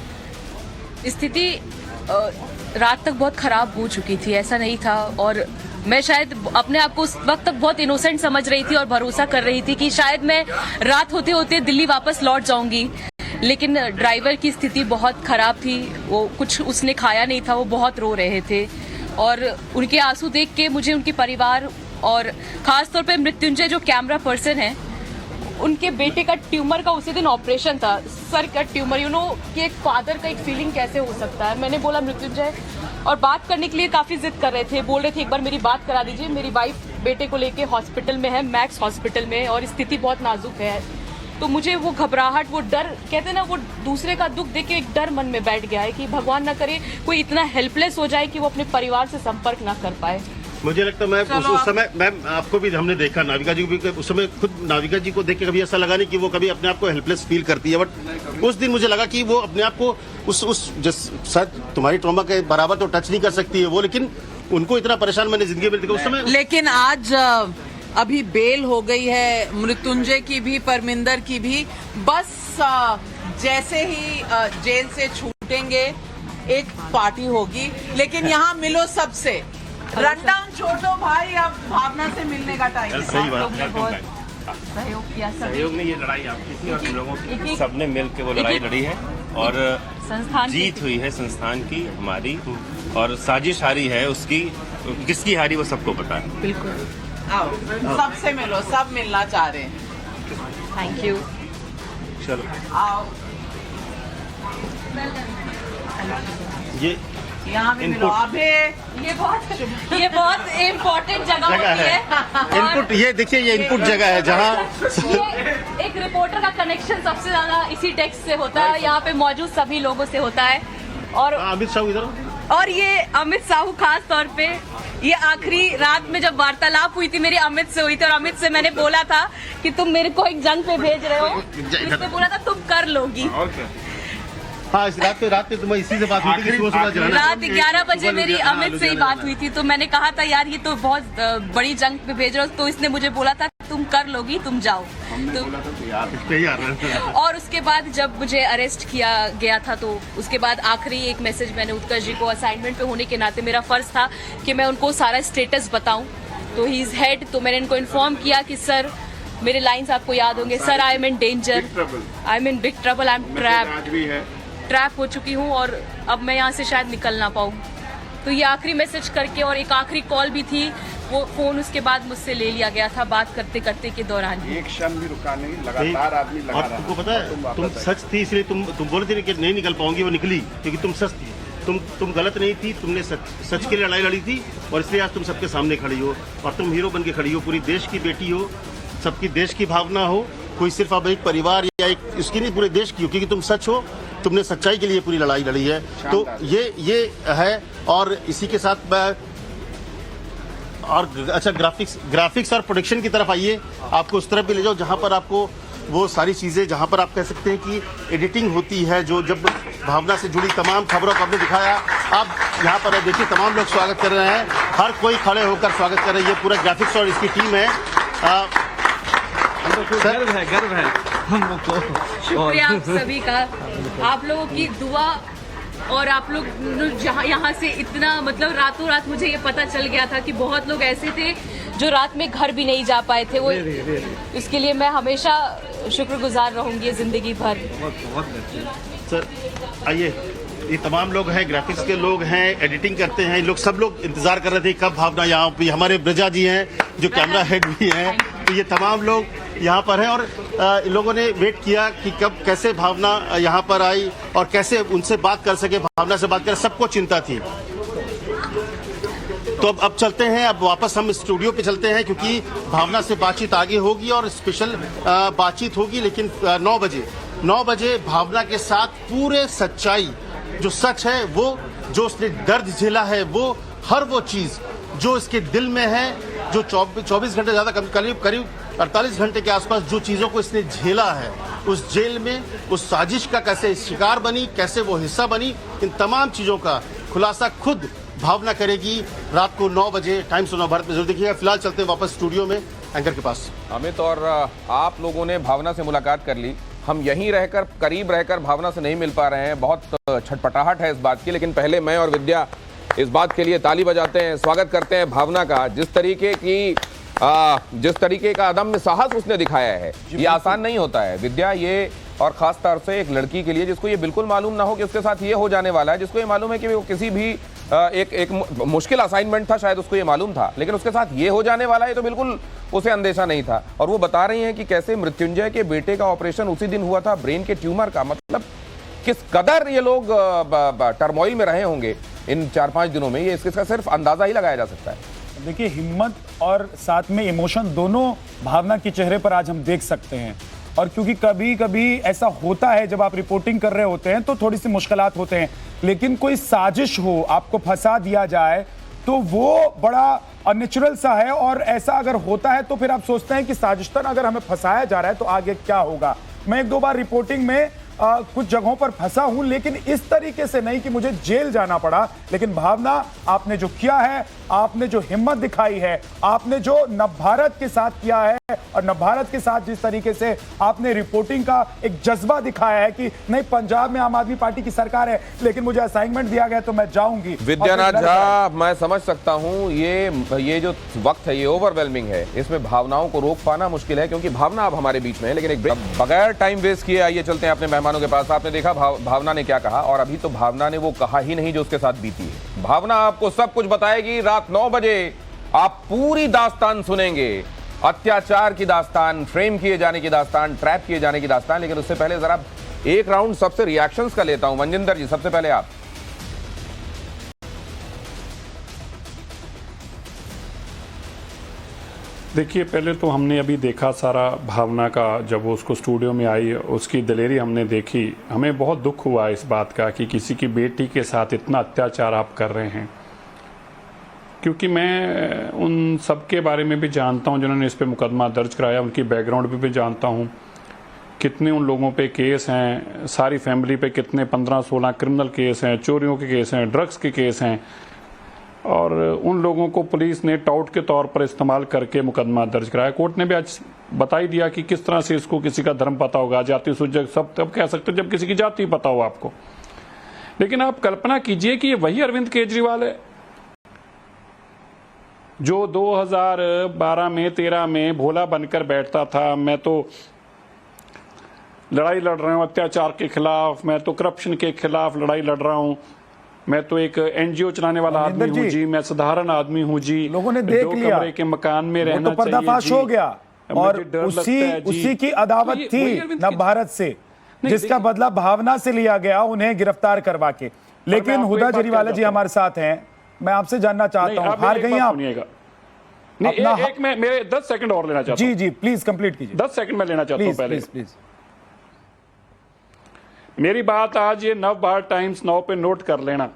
स्थिति रात तक बहुत खराब हो चुकी थी, ऐसा नहीं था। और मैं शायद अपने आप को उस वक्त तक बहुत इनोसेंट समझ रही थी और भरोसा कर रही थी कि शायद मैं रात होते होते दिल्ली वापस लौट जाऊंगी। लेकिन ड्राइवर की स्थिति बहुत खराब थी, वो कुछ उसने खाया नहीं था, वो बहुत रो रहे थे। और उनके आंसू देख के मुझे उनके परिवार और खासतौर पे मृत्युंजय जो कैमरा पर्सन है, उनके बेटे का ट्यूमर का उसी दिन ऑपरेशन था, सर का ट्यूमर, कि एक फादर का एक फीलिंग कैसे हो सकता है। मैंने बोला मृत्युंजय, और बात करने के लिए काफी जिद कर रहे थे, बोल रहे थे एक बार मेरी बात करा दीजिए। मेरी वाइफ बेटे को लेके हॉस्पिटल में है, मैक्स हॉस्पिटल में, और स्थिति बहुत नाजुक है। तो मुझे वो घबराहट, वो डर, कहते हैं ना, वो दूसरे का दुख देख के एक डर मन में बैठ गया है कि भगवान ना करे कोई इतना हेल्पलेस हो जाए कि वो अपने परिवार से संपर्क ना कर पाए। मुझे लगता है मैम उस समय, मैम आपको भी हमने देखा, नाविका जी को भी उस समय, खुद नाविका जी को देख के कभी ऐसा लगा नहीं कि वो कभी अपने आप को हेल्पलेस फील करती है। बट उस दिन मुझे लगा कि वो अपने आप को शायद तुम्हारी ट्रॉमा के बराबर तो टच नहीं कर सकती है वो, लेकिन उनको इतना परेशान मैंने जिंदगी में देखा उस समय। लेकिन आज अभी बेल हो गई है मृत्युंजय की भी, परमिंदर की भी। बस जैसे ही जेल से छूटेंगे एक पार्टी होगी, लेकिन यहाँ मिलो सबसे, रन डाउन छोड़ दो भाई, अब भावना से मिलने का टाइम है। सही बात है, सहयोग किया, सहयोग नहीं, ये लड़ाई आपकी थी और हम लोगों की, सबने मिल के वो लड़ाई लड़ी है और संस्थान जीत हुई है संस्थान की, हमारी, और साजिश हारी है उसकी, किसकी हारी वो सबको पता है। बिल्कुल, आओ सबसे मिलो, सब मिलना चाह रहे हैं। थैंक यू, चलो आओ ये यहाँ भी मिलो। अभी ये बहुत इम्पोर्टेंट जगह होती है। इनपुट, ये देखिए, ये इनपुट जगह है जहाँ एक रिपोर्टर का कनेक्शन सबसे ज्यादा इसी डेस्क से होता है, यहाँ पे मौजूद सभी लोगों से होता है। और अमित साहू इधर, और ये अमित साहू खास तौर पे, ये आखिरी रात में जब वार्तालाप हुई थी मेरी अमित से हुई थी, और अमित से मैंने बोला था कि तुम मेरे को एक जंग पे भेज रहे हो, इसने बोला था तुम कर लोगी। हाँ, इस रात पे तुम्हें इसी से बात हुई थी कि रात 11 बजे मेरी अमित से ही बात हुई थी। तो मैंने कहा था यार ये तो बहुत बड़ी जंग पे भेज रहे हो, तो इसने मुझे बोला था तुम कर लोगी, तुम जाओ। और उसके बाद जब मुझे अरेस्ट किया गया था, तो उसके बाद आखिरी एक मैसेज मैंने उत्कर्ष जी को, असाइनमेंट पे होने के नाते मेरा फर्ज था कि मैं उनको सारा स्टेटस बताऊं तो ही इज हेड। तो मैंने इनको इन्फॉर्म किया कि सर मेरे लाइंस आपको याद होंगे, sir I am in danger, I am in big trouble, I am trap हो चुकी हूँ और अब मैं यहाँ से शायद निकल ना पाऊँ। तो ये आखिरी मैसेज करके, और एक आखिरी कॉल भी थी, वो फोन उसके बाद मुझसे ले लिया गया था बात करते करते के दौरान। एक क्षण भी रुका नहीं, लगातार आदमी लगा रहा। तुमको पता है तुम सच थी, इसलिए तुम बोल रहे थे कि नहीं निकल पाऊंगी, वो निकली क्योंकि तुम सच थी। तुम गलत नहीं थी, तुमने सच के लिए लड़ाई लड़ी थी और इसलिए आज तुम सबके सामने खड़ी हो और तुम हीरो बन के खड़ी हो। पूरी देश की बेटी हो, सबकी देश की भावना हो, कोई सिर्फ अब एक परिवार या एक इसकी नहीं, पूरे देश की हो, क्योंकि तुम सच हो, तुमने सच्चाई के लिए पूरी लड़ाई लड़ी है। तो ये है। और इसी के साथ मैं और अच्छा ग्राफिक्स और प्रोडक्शन की तरफ आइए, आपको उस तरफ भी ले जाओ जहां पर आपको वो सारी चीजें, जहां पर आप कह सकते हैं कि एडिटिंग होती है, जो जब भावना से जुड़ी तमाम खबरों को आपने दिखाया। आप यहाँ पर देखिए तमाम लोग स्वागत कर रहे हैं, हर कोई खड़े होकर स्वागत कर रहे हैं। ये पूरा ग्राफिक्स और इसकी टीम है। गर्व है हम लोग को। शुक्रिया आप सभी का, आप लोगों की दुआ, और आप लोग यहाँ से इतना, मतलब रातों रात मुझे ये पता चल गया था कि बहुत लोग ऐसे थे जो रात में घर भी नहीं जा पाए थे। वो इसके लिए मैं हमेशा शुक्रगुजार रहूंगी जिंदगी भर। सर आइए, ये तमाम लोग हैं, ग्राफिक्स के लोग हैं, एडिटिंग करते हैं, लोग सब लोग इंतजार कर रहे थे कब भावना यहाँ पे, हमारे ब्रजा जी हैं जो कैमरा हेड भी हैं, तो ये तमाम लोग यहाँ पर हैं और इन लोगों ने वेट किया कि कब कैसे भावना यहाँ पर आई और कैसे उनसे बात कर सके, भावना से बात कर, सबको चिंता थी। तो अब चलते हैं, अब वापस हम स्टूडियो पे चलते हैं क्योंकि भावना से बातचीत आगे होगी और स्पेशल बातचीत होगी, लेकिन 9 बजे भावना के साथ पूरे सच्चाई, जो सच है, वो जो उसने दर्द झेला है, वो हर वो चीज जो इसके दिल में है, जो 24 घंटे ज्यादा करीब 48 घंटे के आसपास जो चीजों को इसने झेला है, उस जेल में उस साजिश का कैसे शिकार बनी, कैसे वो हिस्सा बनी, इन तमाम चीजों का खुलासा खुद भावना करेगी रात को 9 बजे टाइम्स ऑफ भारत में जरूर देखिएगा। फिलहाल चलते हैं वापस स्टूडियो में एंकर के पास। अमित, और आप लोगों ने भावना से मुलाकात कर ली, हम यहीं रहकर, करीब रहकर भावना से नहीं मिल पा रहे हैं, बहुत छटपटाहट है इस बात की, लेकिन पहले मैं और विद्या इस बात के लिए ताली बजाते हैं, स्वागत करते हैं भावना का। जिस तरीके का अदम्य साहस उसने दिखाया है, ये आसान नहीं होता है विद्या, ये और खास तौर से एक लड़की के लिए जिसको ये बिल्कुल मालूम ना हो कि उसके साथ ये हो जाने वाला है, जिसको ये मालूम है कि वो किसी भी एक मुश्किल असाइनमेंट था, शायद उसको ये मालूम था, लेकिन उसके साथ ये हो जाने वाला है तो बिल्कुल उसे अंदेशा नहीं था। और वो बता रही हैं कि कैसे मृत्युंजय के बेटे का ऑपरेशन उसी दिन हुआ था, ब्रेन के ट्यूमर का। मतलब किस कदर ये लोग टर्मोइल में रहे होंगे इन 4-5 दिनों में, ये इसका सिर्फ अंदाजा ही लगाया जा सकता है। देखिए, हिम्मत और साथ में इमोशन दोनों भावना के चेहरे पर आज हम देख सकते हैं। और क्योंकि कभी कभी ऐसा होता है, जब आप रिपोर्टिंग कर रहे होते हैं तो थोड़ी सी मुश्किलात होते हैं, लेकिन कोई साजिश हो, आपको फंसा दिया जाए, तो वो बड़ा अननेचुरल सा है। और ऐसा अगर होता है तो फिर आप सोचते हैं कि साजिशतन अगर हमें फंसाया जा रहा है तो आगे क्या होगा। मैं 1-2 बार रिपोर्टिंग में कुछ जगहों पर फंसा हूं, लेकिन इस तरीके से नहीं कि मुझे जेल जाना पड़ा। लेकिन भावना, आपने जो किया है, आपने जो हिम्मत दिखाई है, आपने जो नवभारत के साथ किया है और नवभारत के साथ जिस तरीके से आपने रिपोर्टिंग का एक जज्बा दिखाया है कि नहीं, पंजाब में आम आदमी पार्टी की सरकार है, लेकिन मुझे असाइनमेंट दिया गया तो मैं जाऊंगी। विद्यानाथ झा, मैं समझ सकता हूं ये जो वक्त है ये ओवरवेलमिंग है, इसमें भावनाओं को रोक पाना मुश्किल है क्योंकि भावना अब हमारे बीच में है। लेकिन एक बगैर टाइम वेस्ट किए आइए चलते हैं अपने मेहमानों के पास। आपने देखा भावना ने क्या कहा, और अभी तो भावना ने वो कहा ही नहीं जो उसके साथ बीती है। भावना आपको सब कुछ बताएगी। रात 9 बजे आप पूरी दास्तान सुनेंगे, अत्याचार की दास्तान, फ्रेम किए जाने की दास्तान, ट्रैप किए जाने की दास्तान। लेकिन उससे पहले जरा एक राउंड सबसे रिएक्शंस का लेता हूं। मनजिंदर जी, सबसे पहले आप। देखिए, पहले तो हमने अभी देखा सारा भावना का, जब वो उसको स्टूडियो में आई उसकी दिलेरी हमने देखी, हमें बहुत दुख हुआ इस बात का कि किसी की बेटी के साथ इतना अत्याचार आप कर रहे हैं। क्योंकि मैं उन सब के बारे में भी जानता हूं जिन्होंने इस पे मुकदमा दर्ज कराया, उनकी बैकग्राउंड भी जानता हूं, कितने उन लोगों पे केस हैं, सारी फैमिली पे कितने 15-16 क्रिमिनल केस हैं, चोरियों के केस हैं, ड्रग्स के केस हैं, और उन लोगों को पुलिस ने टाउट के तौर पर इस्तेमाल करके मुकदमा दर्ज कराया। कोर्ट ने भी आज बता ही दिया कि किस तरह से इसको किसी का धर्म पता होगा, जाति सूचक सब तब कह सकते जब किसी की जाति पता हो आपको। लेकिन आप कल्पना कीजिए कि ये वही अरविंद केजरीवाल है जो 2012 में 13 में भोला बनकर बैठता था, मैं तो लड़ाई लड़ रहा हूँ अत्याचार के खिलाफ, मैं तो करप्शन के खिलाफ लड़ाई लड़ रहा हूँ, मैं तो एक एनजीओ चलाने वाला आदमी हूँ जी, मैं साधारण आदमी हूँ जी, लोगों ने देख लिया, 2 कमरे के मकान में रहना तो पर्दाफाश हो गया और उसी की अदावत तो थी नव भारत से, जिसका बदला भावना से लिया गया उन्हें गिरफ्तार करवा के। लेकिन हुदा जरीवाला जी हमारे साथ हैं, मैं आपसे जानना चाहता हूँ, हार गई आप? नहीं, एक मैं मेरे 10 सेकंड और लेना चाहता हूँ। जी जी प्लीज कंप्लीट कीजिए। 10 सेकंड में लेना चाहता हूँ पहले। प्लीज। मेरी बात आज ये नव भारत टाइम्स 9 पे नोट कर लेना।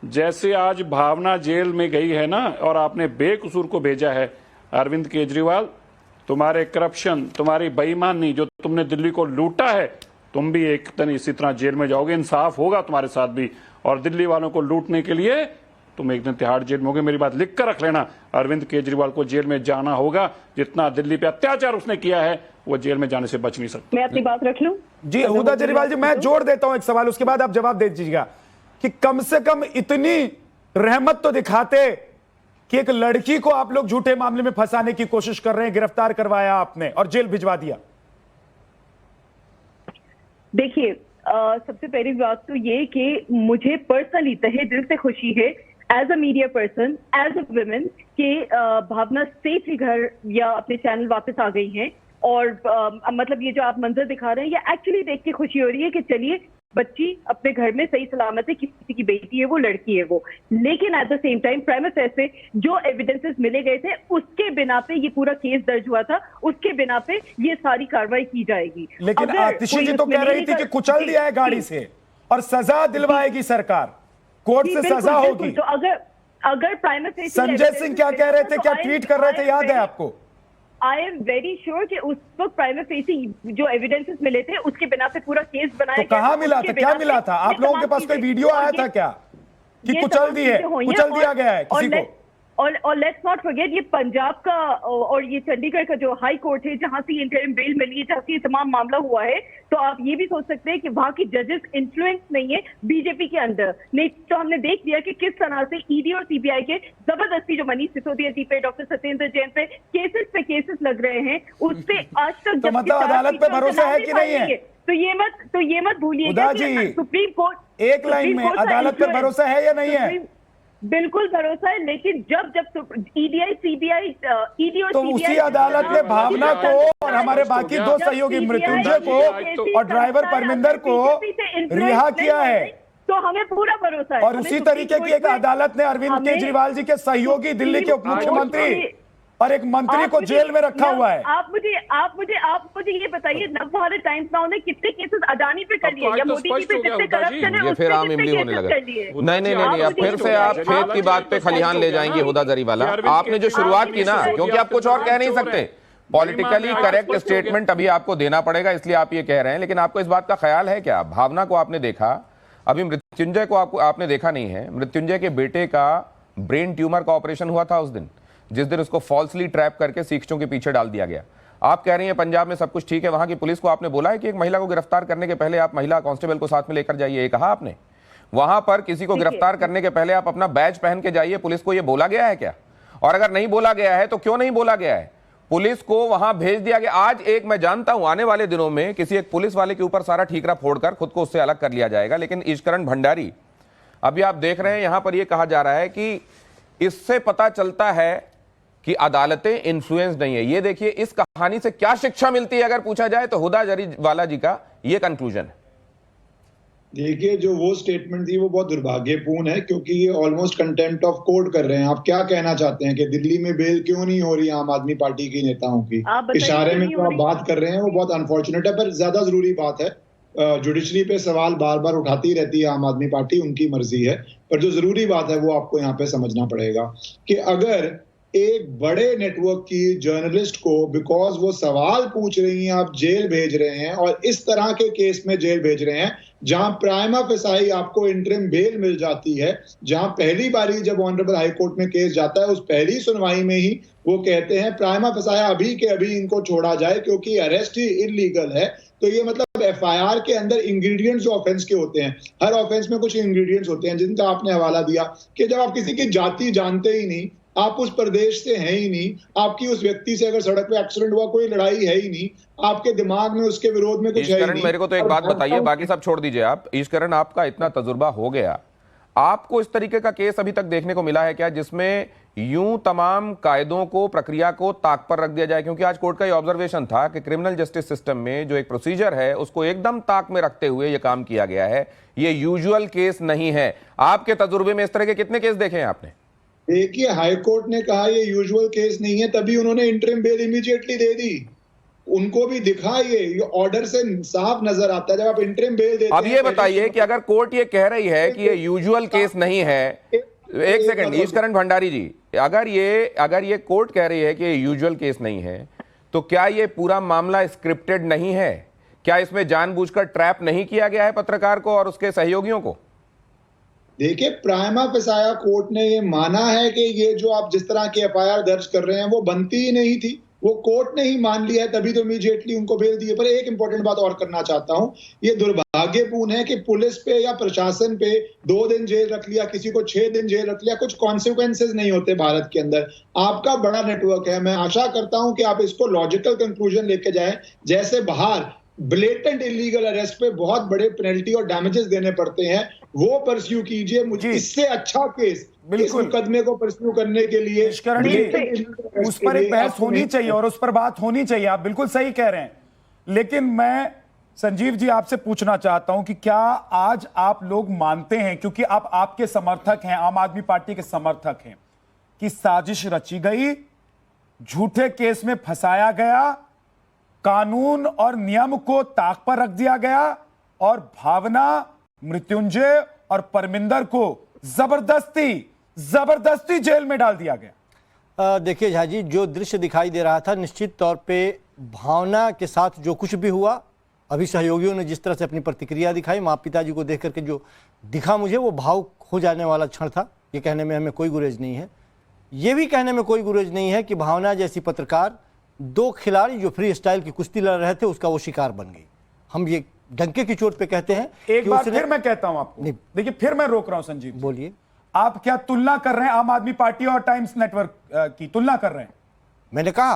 जैसे आज भावना जेल में गई है ना, और आपने बेकसूर को भेजा है, अरविंद केजरीवाल, तुम्हारे करप्शन, तुम्हारी बेईमानी, जो तुमने दिल्ली को लूटा है, तुम भी एक दिन इसी तरह जेल में जाओगे, इंसाफ होगा तुम्हारे साथ भी। और दिल्ली वालों को लूटने के लिए तुम एक दिन तिहाड़ जेल में होगे। मेरी बात लिख कर रख लेना, अरविंद केजरीवाल को जेल में जाना होगा। जितना दिल्ली पे अत्याचार उसने किया है, वो जेल में जाने से बच नहीं सकता। मैं अपनी बात रख लूं? जी हुदा जरीवाल जी, मैं जोड़ देता हूं एक सवाल, उसके बाद आप जवाब दे दीजिएगा कि कम से कम इतनी रहमत तो दिखाते कि एक लड़की को आप लोग झूठे मामले में फंसाने की कोशिश कर रहे हैं, गिरफ्तार करवाया आपने और जेल भिजवा दिया। देखिए, सबसे पहली बात तो ये कि मुझे पर्सनली तहे दिल से खुशी है as a media person, as a woman, कि भावना सेफली घर या अपने चैनल वापस आ गई हैं। और मतलब ये जो आप मंजर दिखा रहे हैं, ये एक्चुअली देख के खुशी हो रही है कि चलिए बच्ची अपने घर में सही सलामत है, किसी की बेटी है वो, लड़की है वो। लेकिन at the same time prima facie जो एविडेंसेस मिले गए थे, उसके बिना पे ये पूरा केस दर्ज हुआ था, उसके बिना पे ये सारी कार्रवाई की जाएगी। लेकिन आतिशी जी तो कह रही थी कि कुचल दिया है गाड़ी से और सजा दिलवाएगी सरकार, कोर्ट से सजा होगी। तो अगर प्राइमा फेसी, संजय सिंह क्या कह रहे थे, क्या ट्वीट कर रहे थे, याद है आपको? आई एम वेरी श्योर कि उस वक्त प्राइमा फेसी जो एविडेंसेस मिले थे, उसके बिना पे पूरा केस बनाया तो कहाँ मिला था, क्या मिला था? आप लोगों के पास कोई वीडियो आया था क्या कि कुचल दी है, कुचल दिया गया है किसी को? और लेट्स नॉट फॉरगेट, ये पंजाब का और ये चंडीगढ़ का जो हाई कोर्ट है, जहां से इंटरिम बेल मिली है, जहां से ये तमाम मामला हुआ है। तो आप ये भी सोच सकते हैं कि वहां की जजेस इन्फ्लुएंस नहीं है बीजेपी के अंदर। नहीं तो हमने देख लिया कि किस तरह से ईडी और सीबीआई के जबरदस्ती जो मनीष सिसोदिया जी पे, डॉक्टर सत्येंद्र जैन पे केसेस लग रहे हैं, उस पे आज तक तो मतलब अदालत पे भरोसा है कि नहीं है? तो ये मत भूलिएगा कि सुप्रीम कोर्ट, एक लाइन में, अदालत पे भरोसा है या नहीं है? बिल्कुल भरोसा है, लेकिन जब ईडीआई, सीबीआई, ईडी और तो उसी अदालत ने भावना को और हमारे बाकी 2 सहयोगी मृत्युंजय को और ड्राइवर परमिंदर को रिहा किया है। तो हमें पूरा भरोसा है। और उसी तरीके की एक अदालत ने अरविंद केजरीवाल जी के सहयोगी दिल्ली के उप मुख्यमंत्री और एक मंत्री को जेल में रखा हुआ है। आप मुझे ये बताइए, नव भारत टाइम्स नाउ ने कितने केसेस अडानी पे कर लिए, या मोदी जी पे जितने करप्शन है, ये फिर आम इमली होने लगा। नहीं, अब फिर से आप खेत की बात पे खलिहान ले जाएंगे हुदा जरीवाला। आपने जो शुरुआत की ना, क्योंकि आप कुछ और कह नहीं सकते, पॉलिटिकली करेक्ट स्टेटमेंट अभी आपको देना पड़ेगा, इसलिए आप ये कह रहे हैं। लेकिन आपको इस बात का ख्याल है क्या? भावना को आपने देखा, अभी मृत्युंजय को आपने देखा नहीं है। मृत्युंजय के बेटे का ब्रेन ट्यूमर का ऑपरेशन हुआ था उस दिन, जिस दिन उसको फॉल्सली ट्रैप करके सिखों के पीछे डाल दिया गया। आप कह रही हैं पंजाब में सब कुछ ठीक है, वहां की पुलिस को आपने बोला है कि एक महिला को गिरफ्तार करने के पहले आप महिला कांस्टेबल को साथ में लेकर जाइए, ये कहा आपने? वहां पर किसी को गिरफ्तार करने के पहले आप अपना बैज पहन के जाइए, पुलिस को यह बोला गया है क्या? और अगर नहीं बोला गया है तो क्यों नहीं बोला गया है? पुलिस को वहां भेज दिया गया। आज एक मैं जानता हूं आने वाले दिनों में किसी एक पुलिस वाले के ऊपर सारा ठीकरा फोड़कर खुद को उससे अलग कर लिया जाएगा। लेकिन ईश्वरण भंडारी, अभी आप देख रहे हैं यहां पर यह कहा जा रहा है कि इससे पता चलता है कि अदालतें इन्फ्लुएंस नहीं है। ये देखिए, इस कहानी से क्या शिक्षा मिलती है अगर पूछा जाए तो हुदा जरीवाला जी का ये कंक्लूजन है। देखिए, जो वो स्टेटमेंट थी वो बहुत दुर्भाग्यपूर्ण है, क्योंकि ये ऑलमोस्ट कंटेम्प्ट ऑफ कोर्ट कर रहे हैं। आप क्या कहना चाहते हैं कि दिल्ली में बेल क्यों नहीं हो रही आम आदमी पार्टी के नेताओं की? इशारे में जो आप बात कर रहे हैं वो बहुत अनफॉर्चुनेट है, पर ज्यादा जरूरी बात है। जुडिशरी पे सवाल बार बार उठाती रहती है आम आदमी पार्टी, उनकी मर्जी है, पर जो जरूरी बात है वो आपको यहाँ पे समझना पड़ेगा कि अगर एक बड़े नेटवर्क की जर्नलिस्ट को बिकॉज वो सवाल पूछ रही हैं आप जेल भेज रहे हैं, और इस तरह के केस में जेल भेज रहे हैं जहां प्राइमा फेसाई आपको इंटरिम बेल मिल जाती है, जहां पहली बारी जब ऑनरेबल हाई कोर्ट में केस जाता है उस पहली सुनवाई में ही वो कहते हैं प्राइमा फेसाई अभी के अभी इनको छोड़ा जाए क्योंकि अरेस्ट ही इलीगल है। तो ये मतलब एफआईआर के अंदर इंग्रेडिएंट्स जो ऑफेंस के होते हैं, हर ऑफेंस में कुछ इंग्रेडिएंट्स होते हैं जिनका आपने हवाला दिया कि जब आप किसी की जाति जानते ही नहीं, आप उस प्रदेश से हैं ही नहीं, आपकी उस व्यक्ति से अगर सड़क पे एक्सीडेंट हुआ कोई लड़ाई है ही नहीं, आपके दिमाग में उसके विरोध में कुछ है ही नहीं। मेरे को तो एक बात बताइए, बाकी सब छोड़ दीजिए आप। ईशकरण, आपका इतना तजुर्बा हो गया, आपको इस तरीके का केस अभी तक देखने को मिला है क्या जिसमें यूं तमाम कायदों को, प्रक्रिया को ताक पर रख दिया जाए? क्योंकि आज कोर्ट का ये ऑब्जर्वेशन था कि क्रिमिनल जस्टिस सिस्टम में जो एक प्रोसीजर है उसको एकदम ताक में रखते हुए ये काम किया गया है। ये यूजुअल केस नहीं है। आपके तजुर्बे में इस तरह के कितने केस देखे हैं आपने? देखिए, हाईकोर्ट ने कहा ये यूजुअल केस नहीं है, तभी उन्होंने इंटरिम बेल इमीडिएटली दे दी। उनको भी दिखा, ये ऑर्डर से साफ नजर आता है जब आप इंटरिम बेल देते हैं। अब ये बताइए कि अगर कोर्ट ये कह रही है कि ये यूजुअल केस नहीं है, एक सेकंड ईशकरण भंडारी जी, अगर ये कोर्ट कह रही है कि ये यूजुअल केस नहीं है, तो क्या ये पूरा मामला स्क्रिप्टेड नहीं है? क्या इसमें जानबूझकर ट्रैप नहीं किया गया है पत्रकार को और उसके सहयोगियों को? देखिए, प्राइमा फेसाया कोर्ट ने ये माना है कि ये जो आप जिस तरह की एफआईआर दर्ज कर रहे हैं वो बनती ही नहीं थी, वो कोर्ट ने ही मान लिया है, तभी तो इमीडिएटली उनको बेल दी है। पर एक इंपॉर्टेंट बात और करना चाहता हूं, ये दुर्भाग्यपूर्ण है कि पुलिस पे या प्रशासन पे 2 दिन जेल रख लिया, किसी को 6 दिन जेल रख लिया, कुछ कॉन्सिक्वेंसेज नहीं होते भारत के अंदर। आपका बड़ा नेटवर्क है, मैं आशा करता हूं कि आप इसको लॉजिकल कंक्लूजन लेके जाएं। जैसे बाहर ब्लेटेंट इलीगल अरेस्ट पे बहुत बड़े पेनल्टी और डैमेजेस देने पड़ते हैं, वो परस्यू कीजिए। मुझे इससे अच्छा केस इस मुकदमे को परस्यू करने के लिए उस पर एक बहस होनी चाहिए और उस पर बात होनी चाहिए। आप बिल्कुल सही कह रहे हैं, लेकिन मैं संजीव जी आपसे पूछना चाहता हूं कि क्या आज आप लोग मानते हैं, क्योंकि आप आपके समर्थक हैं, आम आदमी पार्टी के समर्थक हैं, कि साजिश रची गई, झूठे केस में फंसाया गया, कानून और नियम को ताक पर रख दिया गया और भावना, मृत्युंजय और परमिंदर को जबरदस्ती जेल में डाल दिया गया? देखिए झा जी, जो दृश्य दिखाई दे रहा था, निश्चित तौर पे भावना के साथ जो कुछ भी हुआ, अभी सहयोगियों ने जिस तरह से अपनी प्रतिक्रिया दिखाई, माँ पिताजी को देख करके जो दिखा मुझे, वो भावुक हो जाने वाला क्षण था। ये कहने में हमें कोई गुरेज नहीं है, ये भी कहने में कोई गुरेज नहीं है कि भावना जैसी पत्रकार, 2 खिलाड़ी जो फ्री स्टाइल की कुश्ती लड़ रहे थे, उसका वो शिकार बन गई। हम ये डंके की चोट पे कहते हैं। एक बार फिर मैं कहता हूं आपको, देखिए फिर मैं रोक रहा हूं संजीव, बोलिए। आप क्या तुलना कर रहे हैं आम आदमी पार्टी और टाइम्स नेटवर्क की तुलना कर रहे हैं? मैंने कहा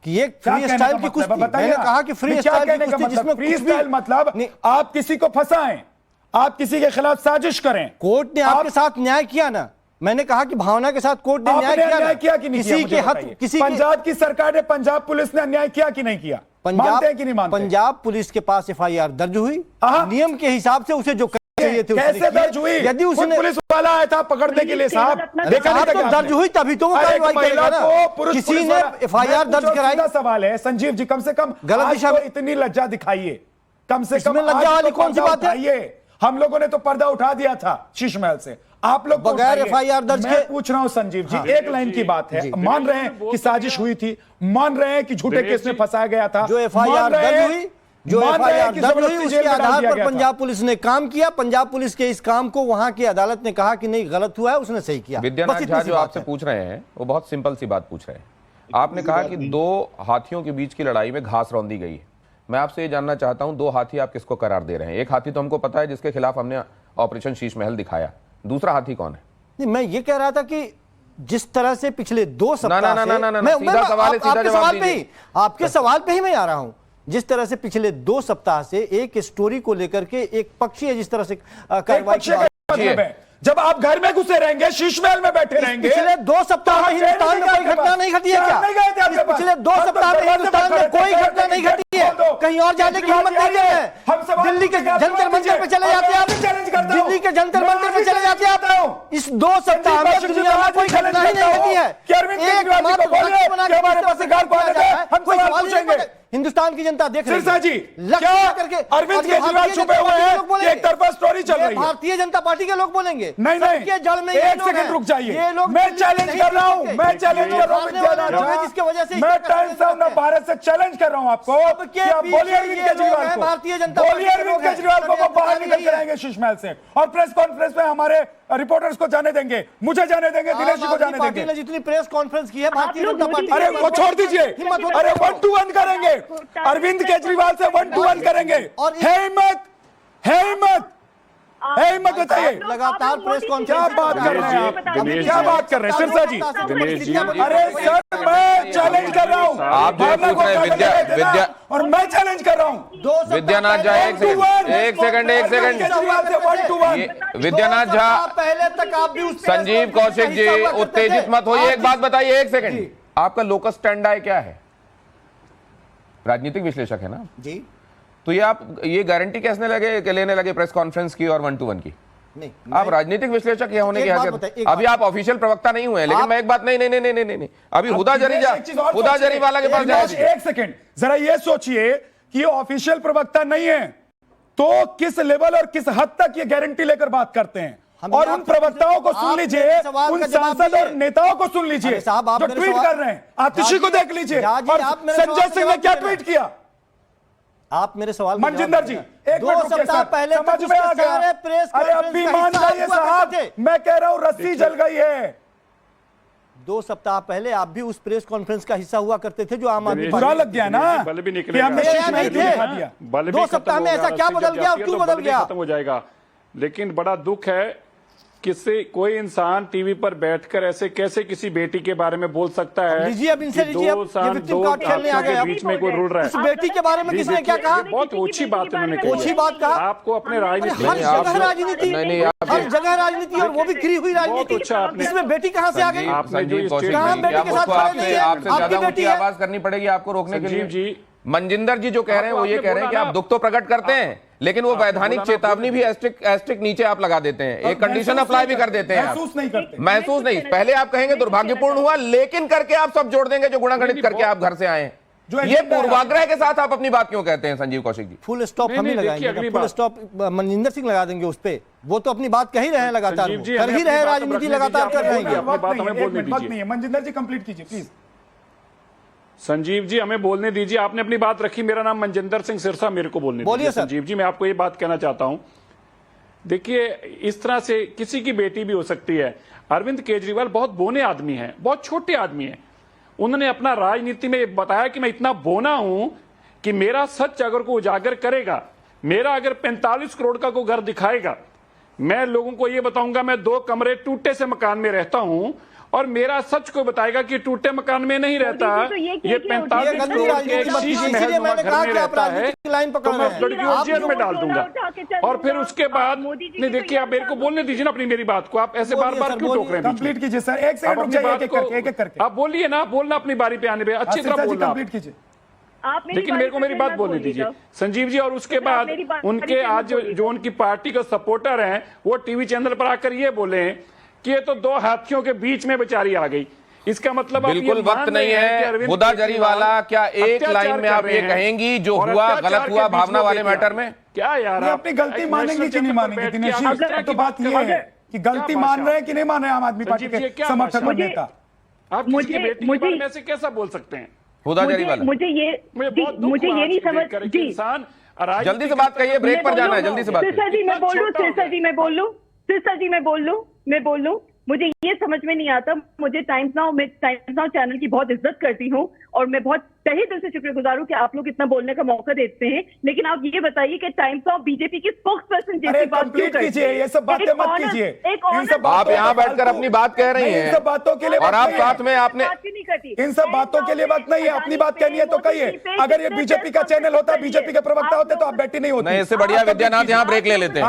कि एक फ्री स्टाइल की कुश्ती, मैंने कहा कि फ्री स्टाइल की कुश्ती जिसमें फ्री स्टाइल मतलब आप किसी को फंसाएं, आप किसी के खिलाफ साजिश करें। कोर्ट ने आपके साथ न्याय किया ना, मैंने कहा कि भावना के साथ कोर्ट ने न्याय किया कि नहीं? किसी के हक, किसी पंजाब की सरकार ने, पंजाब पुलिस ने अन्याय किया कि नहीं किया? मानते हैं कि नहीं मानते? पंजाब पुलिस के पास एफआईआर दर्ज हुई, नियम के हिसाब से उसे जो चाहिए थे कैसे दर्ज हुई? यदि उसने पुलिस वाला आया था पकड़ने के लिए साहब, देखा नहीं था दर्ज हुई तभी तो वो कार्रवाई करेगा ना। किसी ने एफआईआर दर्ज कराई। सवाल है संजीव जी, कम से कम गलत दिशा में इतनी लज्जा दिखाइए, कम से कम लज्जा वाली कौन सी बात है? हम लोगों ने तो पर्दा उठा दिया था शीश महल से, आप लोग बगैर एफआईआर दर्ज के। मैं पूछ रहा हूं संजीव जी, एक लाइन की बात है, मान रहे हैं कि साजिश हुई थी, मान रहे हैं कि झूठे केस में फंसाया गया था, जो एफआईआर दर्ज हुई, उसके आधार पर पंजाब पुलिस ने काम किया। पंजाब पुलिस के इस काम को वहां की अदालत ने कहा कि नहीं गलत हुआ है, उसने सही किया। विद्यानाथ झा जो आपसे पूछ रहे हैं वो बहुत सिंपल सी बात पूछ रहे हैं। आपने कहा कि 2 हाथियों के बीच की लड़ाई में घास रौंदी गई। मैं आपसे ये जानना चाहता हूं, 2 हाथी आप किसको करार दे रहे हैं? एक हाथी तो हमको पता है जिसके खिलाफ हमने ऑपरेशन शीश महल दिखाया, दूसरा हाथी कौन है? नहीं, मैं ये कह रहा था कि जिस तरह से पिछले 2 सप्ताह आपके सवाल पे ही मैं आ रहा हूं, जिस तरह से पिछले 2 सप्ताह से एक स्टोरी को लेकर के एक पक्षी है, जिस तरह से कार्रवाई जब आप घर में घुसे रहेंगे, शीश महल में बैठे रहेंगे। पिछले 2 सप्ताह में हिंदुस्तान में कोई घटना नहीं घटी है क्या? पिछले 2 सप्ताह में हिंदुस्तान में कोई घटना नहीं घटी है? कहीं और जाने की हिम्मत नहीं है? दिल्ली के जंतर मंतर पे चले जाते आप, दिल्ली के जंतर मंतर पे चले जाते आप। इस 2 सप्ताह में दुनिया में कोई घटना ही नहीं घटी है। हिंदुस्तान की जनता देख रही है। अरविंद केजरीवाल छुपे हुए हैं, एक तरफा स्टोरी चल रही है। भारतीय जनता पार्टी के लोग बोलेंगे नहीं, जड़ में एक सेकंड रुक जाइए, मैं चैलेंज कर रहा हूं, मैं चैलेंज कर रहा हूं, जिसकी वजह से मैं टाइम्स ऑफ भारत से चैलेंज कर रहा हूं आपको, बोलिए अरविंद केजरीवाल को, भारतीय जनता बोलिए अरविंद केजरीवाल को वो बाहर निकल कर आएंगे शीश महल से और प्रेस कॉन्फ्रेंस में हमारे रिपोर्टर्स को जाने देंगे, मुझे जाने देंगे, दिनेश जी को जाने देंगे। जितनी प्रेस कॉन्फ्रेंस की है भारतीय जनता पार्टी, अरे वो छोड़ दीजिए, अरे 1-to-1 करेंगे, अरविंद केजरीवाल से 1-to-1 करेंगे। और है हिम्मत हिम्मत बताइए, लगातार प्रेस कॉन्फ्रेंस क्या बात कर रहे हैं आप? क्या बात कर रहे हैं सिरसा जी? अरे सर, मैं चैलेंज कर रहा हूँ, आप जो पूछ रहे हैं विद्या और मैं चैलेंज कर रहा हूँ। विद्यानाथ झा, एक सेकंड विद्यानाथ झा, पहले तक आप भी संजीव कौशिक जी उत्तेजित मत होइए, एक बात बताइए, एक सेकंड, आपका लोकस स्टैंडाई क्या है? राजनीतिक विश्लेषक है ना जी, तो ये आप ये गारंटी कैसे लेने लगे प्रेस कॉन्फ्रेंस की और 1-to-1 की? नहीं, आप राजनीतिक विश्लेषक ये होने की हैसियत, अभी आप ऑफिशियल प्रवक्ता नहीं हुए, लेकिन मैं एक बात नहीं, अभी हुदा जरीवाला के पास जाए। एक सेकंड, जरा ये सोचिए कि ऑफिशियल प्रवक्ता नहीं है तो किस लेवल और किस हद तक ये गारंटी लेकर बात करते हैं, और उन प्रवक्ताओं को सुन लीजिए, उन सांसद और नेताओं को सुन लीजिए जो ट्वीट कर रहे हैं। आतिशी को देख लीजिए, और संजय सिंह ने क्या ट्वीट किया। आप मेरे सवाल मनजिंदर जी, एक 2 सप्ताह पहले समझ में आ गया। प्रेस अरे अब भी मान जाइए साहब, मैं कह रहा हूं रस्सी जल गई है। 2 सप्ताह पहले आप भी उस प्रेस कॉन्फ्रेंस का हिस्सा हुआ करते थे जो आम आदमी बुरा लग गया ना, बल भी कि निकलेगा, हमने शीश में दिखा दिया। 2 सप्ताह में ऐसा क्या बदल गया और क्यों बदल गया? खत्म हो जाएगा। लेकिन बड़ा दुख है किसी कोई इंसान टीवी पर बैठकर ऐसे कैसे किसी बेटी के बारे में बोल सकता है। लीजिए अब इनसे लीजिए, अब ये विक्टिम कार्ड खेलने आ गए। बीच में कोई रूल रहा है। उस बेटी के बारे में किसने क्या कहा? बहुत ओछी बात उन्होंने कही। ओछी बात कहा? आपको अपने राजनीति, हर जगह राजनीति, हर जगह राजनीति, और वो भी गिरी हुई राजनीति। इसमें बेटी कहाँ से आ गई? आपने जो कहाँ बेटी के साथ खड़े नहीं है? आपकी बेटी है। आवाज करनी पड़ेगी आपको रोकने के लिए। मनजिंदर जी जो कह रहे हैं वो ये कह रहे हैं कि आप दुख तो प्रकट करते हैं, लेकिन वो वैधानिक चेतावनी भी एस्ट्रिक नीचे आप लगा देते हैं, एक कंडीशन अप्लाई भी कर देते हैं। महसूस नहीं करते, महसूस नहीं। पहले आप कहेंगे दुर्भाग्यपूर्ण हुआ, लेकिन करके आप सब जोड़ देंगे जो गुणागणित करके आप घर से आए हैं। ये पूर्वाग्रह के साथ आप अपनी बात क्यों कहते हैं संजीव कौशिक जी? फुल स्टॉप हम ही लगाएंगे, फुल स्टॉप मनजिंदर सिंह लगा देंगे उस पे। वो तो अपनी बात कह ही रहे हैं लगातार, कर ही रहे, राजनीति लगातार कर रहे हैं। मनजिंदर जी कंप्लीट कीजिए प्लीज। संजीव जी हमें बोलने दीजिए, आपने अपनी बात रखी। मेरा नाम मनजिंदर सिंह सिरसा, मेरे को बोलने दीजिए। संजीव जी मैं आपको ये बात कहना चाहता हूं, देखिए इस तरह से किसी की बेटी भी हो सकती है। अरविंद केजरीवाल बहुत बोने आदमी हैं, बहुत छोटे आदमी हैं। उन्होंने अपना राजनीति में बताया कि मैं इतना बोना हूं कि मेरा सच अगर को उजागर करेगा, मेरा अगर 45 करोड़ का को घर दिखाएगा, मैं लोगों को ये बताऊंगा मैं 2 कमरे टूटे से मकान में रहता हूं, और मेरा सच को बताएगा कि टूटे मकान में नहीं रहता, ये 45 करोड़ के शीश महल नुमा घर में रहता है, तो मैं उस लड़की को जेल में डाल दूंगा। और फिर उसके बाद नहीं, देखिए आप मेरे को बोलने दीजिए ना अपनी मेरी बात को, आप ऐसे बार बार क्यों टोक रहे हैं? कंप्लीट कीजिए सर, एक सेकंड रुक जाइए, एक एक करके आप बोलिए ना, बोलना अपनी बारी पे आने पे, अच्छी तरह बोलना। कंप्लीट कीजिए, लेकिन मेरे को मेरी बात बोलने दीजिए संजीव जी। और उसके बाद उनके आज जो उनकी पार्टी के सपोर्टर हैं वो टीवी चैनल पर आकर ये बोले कि ये तो 2 हाथियों के बीच में बेचारी आ गई। इसका मतलब बिल्कुल वक्त नहीं है। हुदा जरीवाला, क्या एक लाइन में आप ये कहेंगी जो हुआ गलत हुआ भावना वाले मैटर में? क्या यार अपनी गलती मानेंगे कि नहीं मानेंगे दिनेश जी? तो बात ये है कि गलती मान रहे हैं कि नहीं मान रहे हैं आम आदमी पार्टी के समर्थक और नेता? आप मुझे बेटी के बारे में ऐसे कैसा बोल सकते हैं? हुदा जरीवाला, मुझे ये नहीं समझ जी। इंसान जल्दी से बात कहिए, ब्रेक पर जाना है, जल्दी से बात। सिरसा जी मैं बोल लूं, सिरसा जी मैं बोल लूं, मुझे ये समझ में नहीं आता। मुझे टाइम्स नाउ चैनल की बहुत इज्जत करती हूँ और मैं बहुत तहे दिल से शुक्रगुजार हूँ कि आप लोग इतना बोलने का मौका देते हैं, लेकिन आप ये बताइए कि टाइम्स नाउ बीजेपी की स्पोक्स पर्सन जैसी बात क्यों करती है? ये सब बातें मत कीजिए। आप यहाँ बैठकर अपनी बात कह रही हैं, इन सब बातों के लिए, और आप साथ में आपने इन सब बातों के लिए वक्त नहीं है। अपनी बात कहनी है तो कहिए। अगर ये बीजेपी का चैनल होता, बीजेपी के प्रवक्ता होते तो आप बैठी नहीं होती। इससे बढ़िया विद्यानाथ यहाँ ब्रेक ले लेते हैं।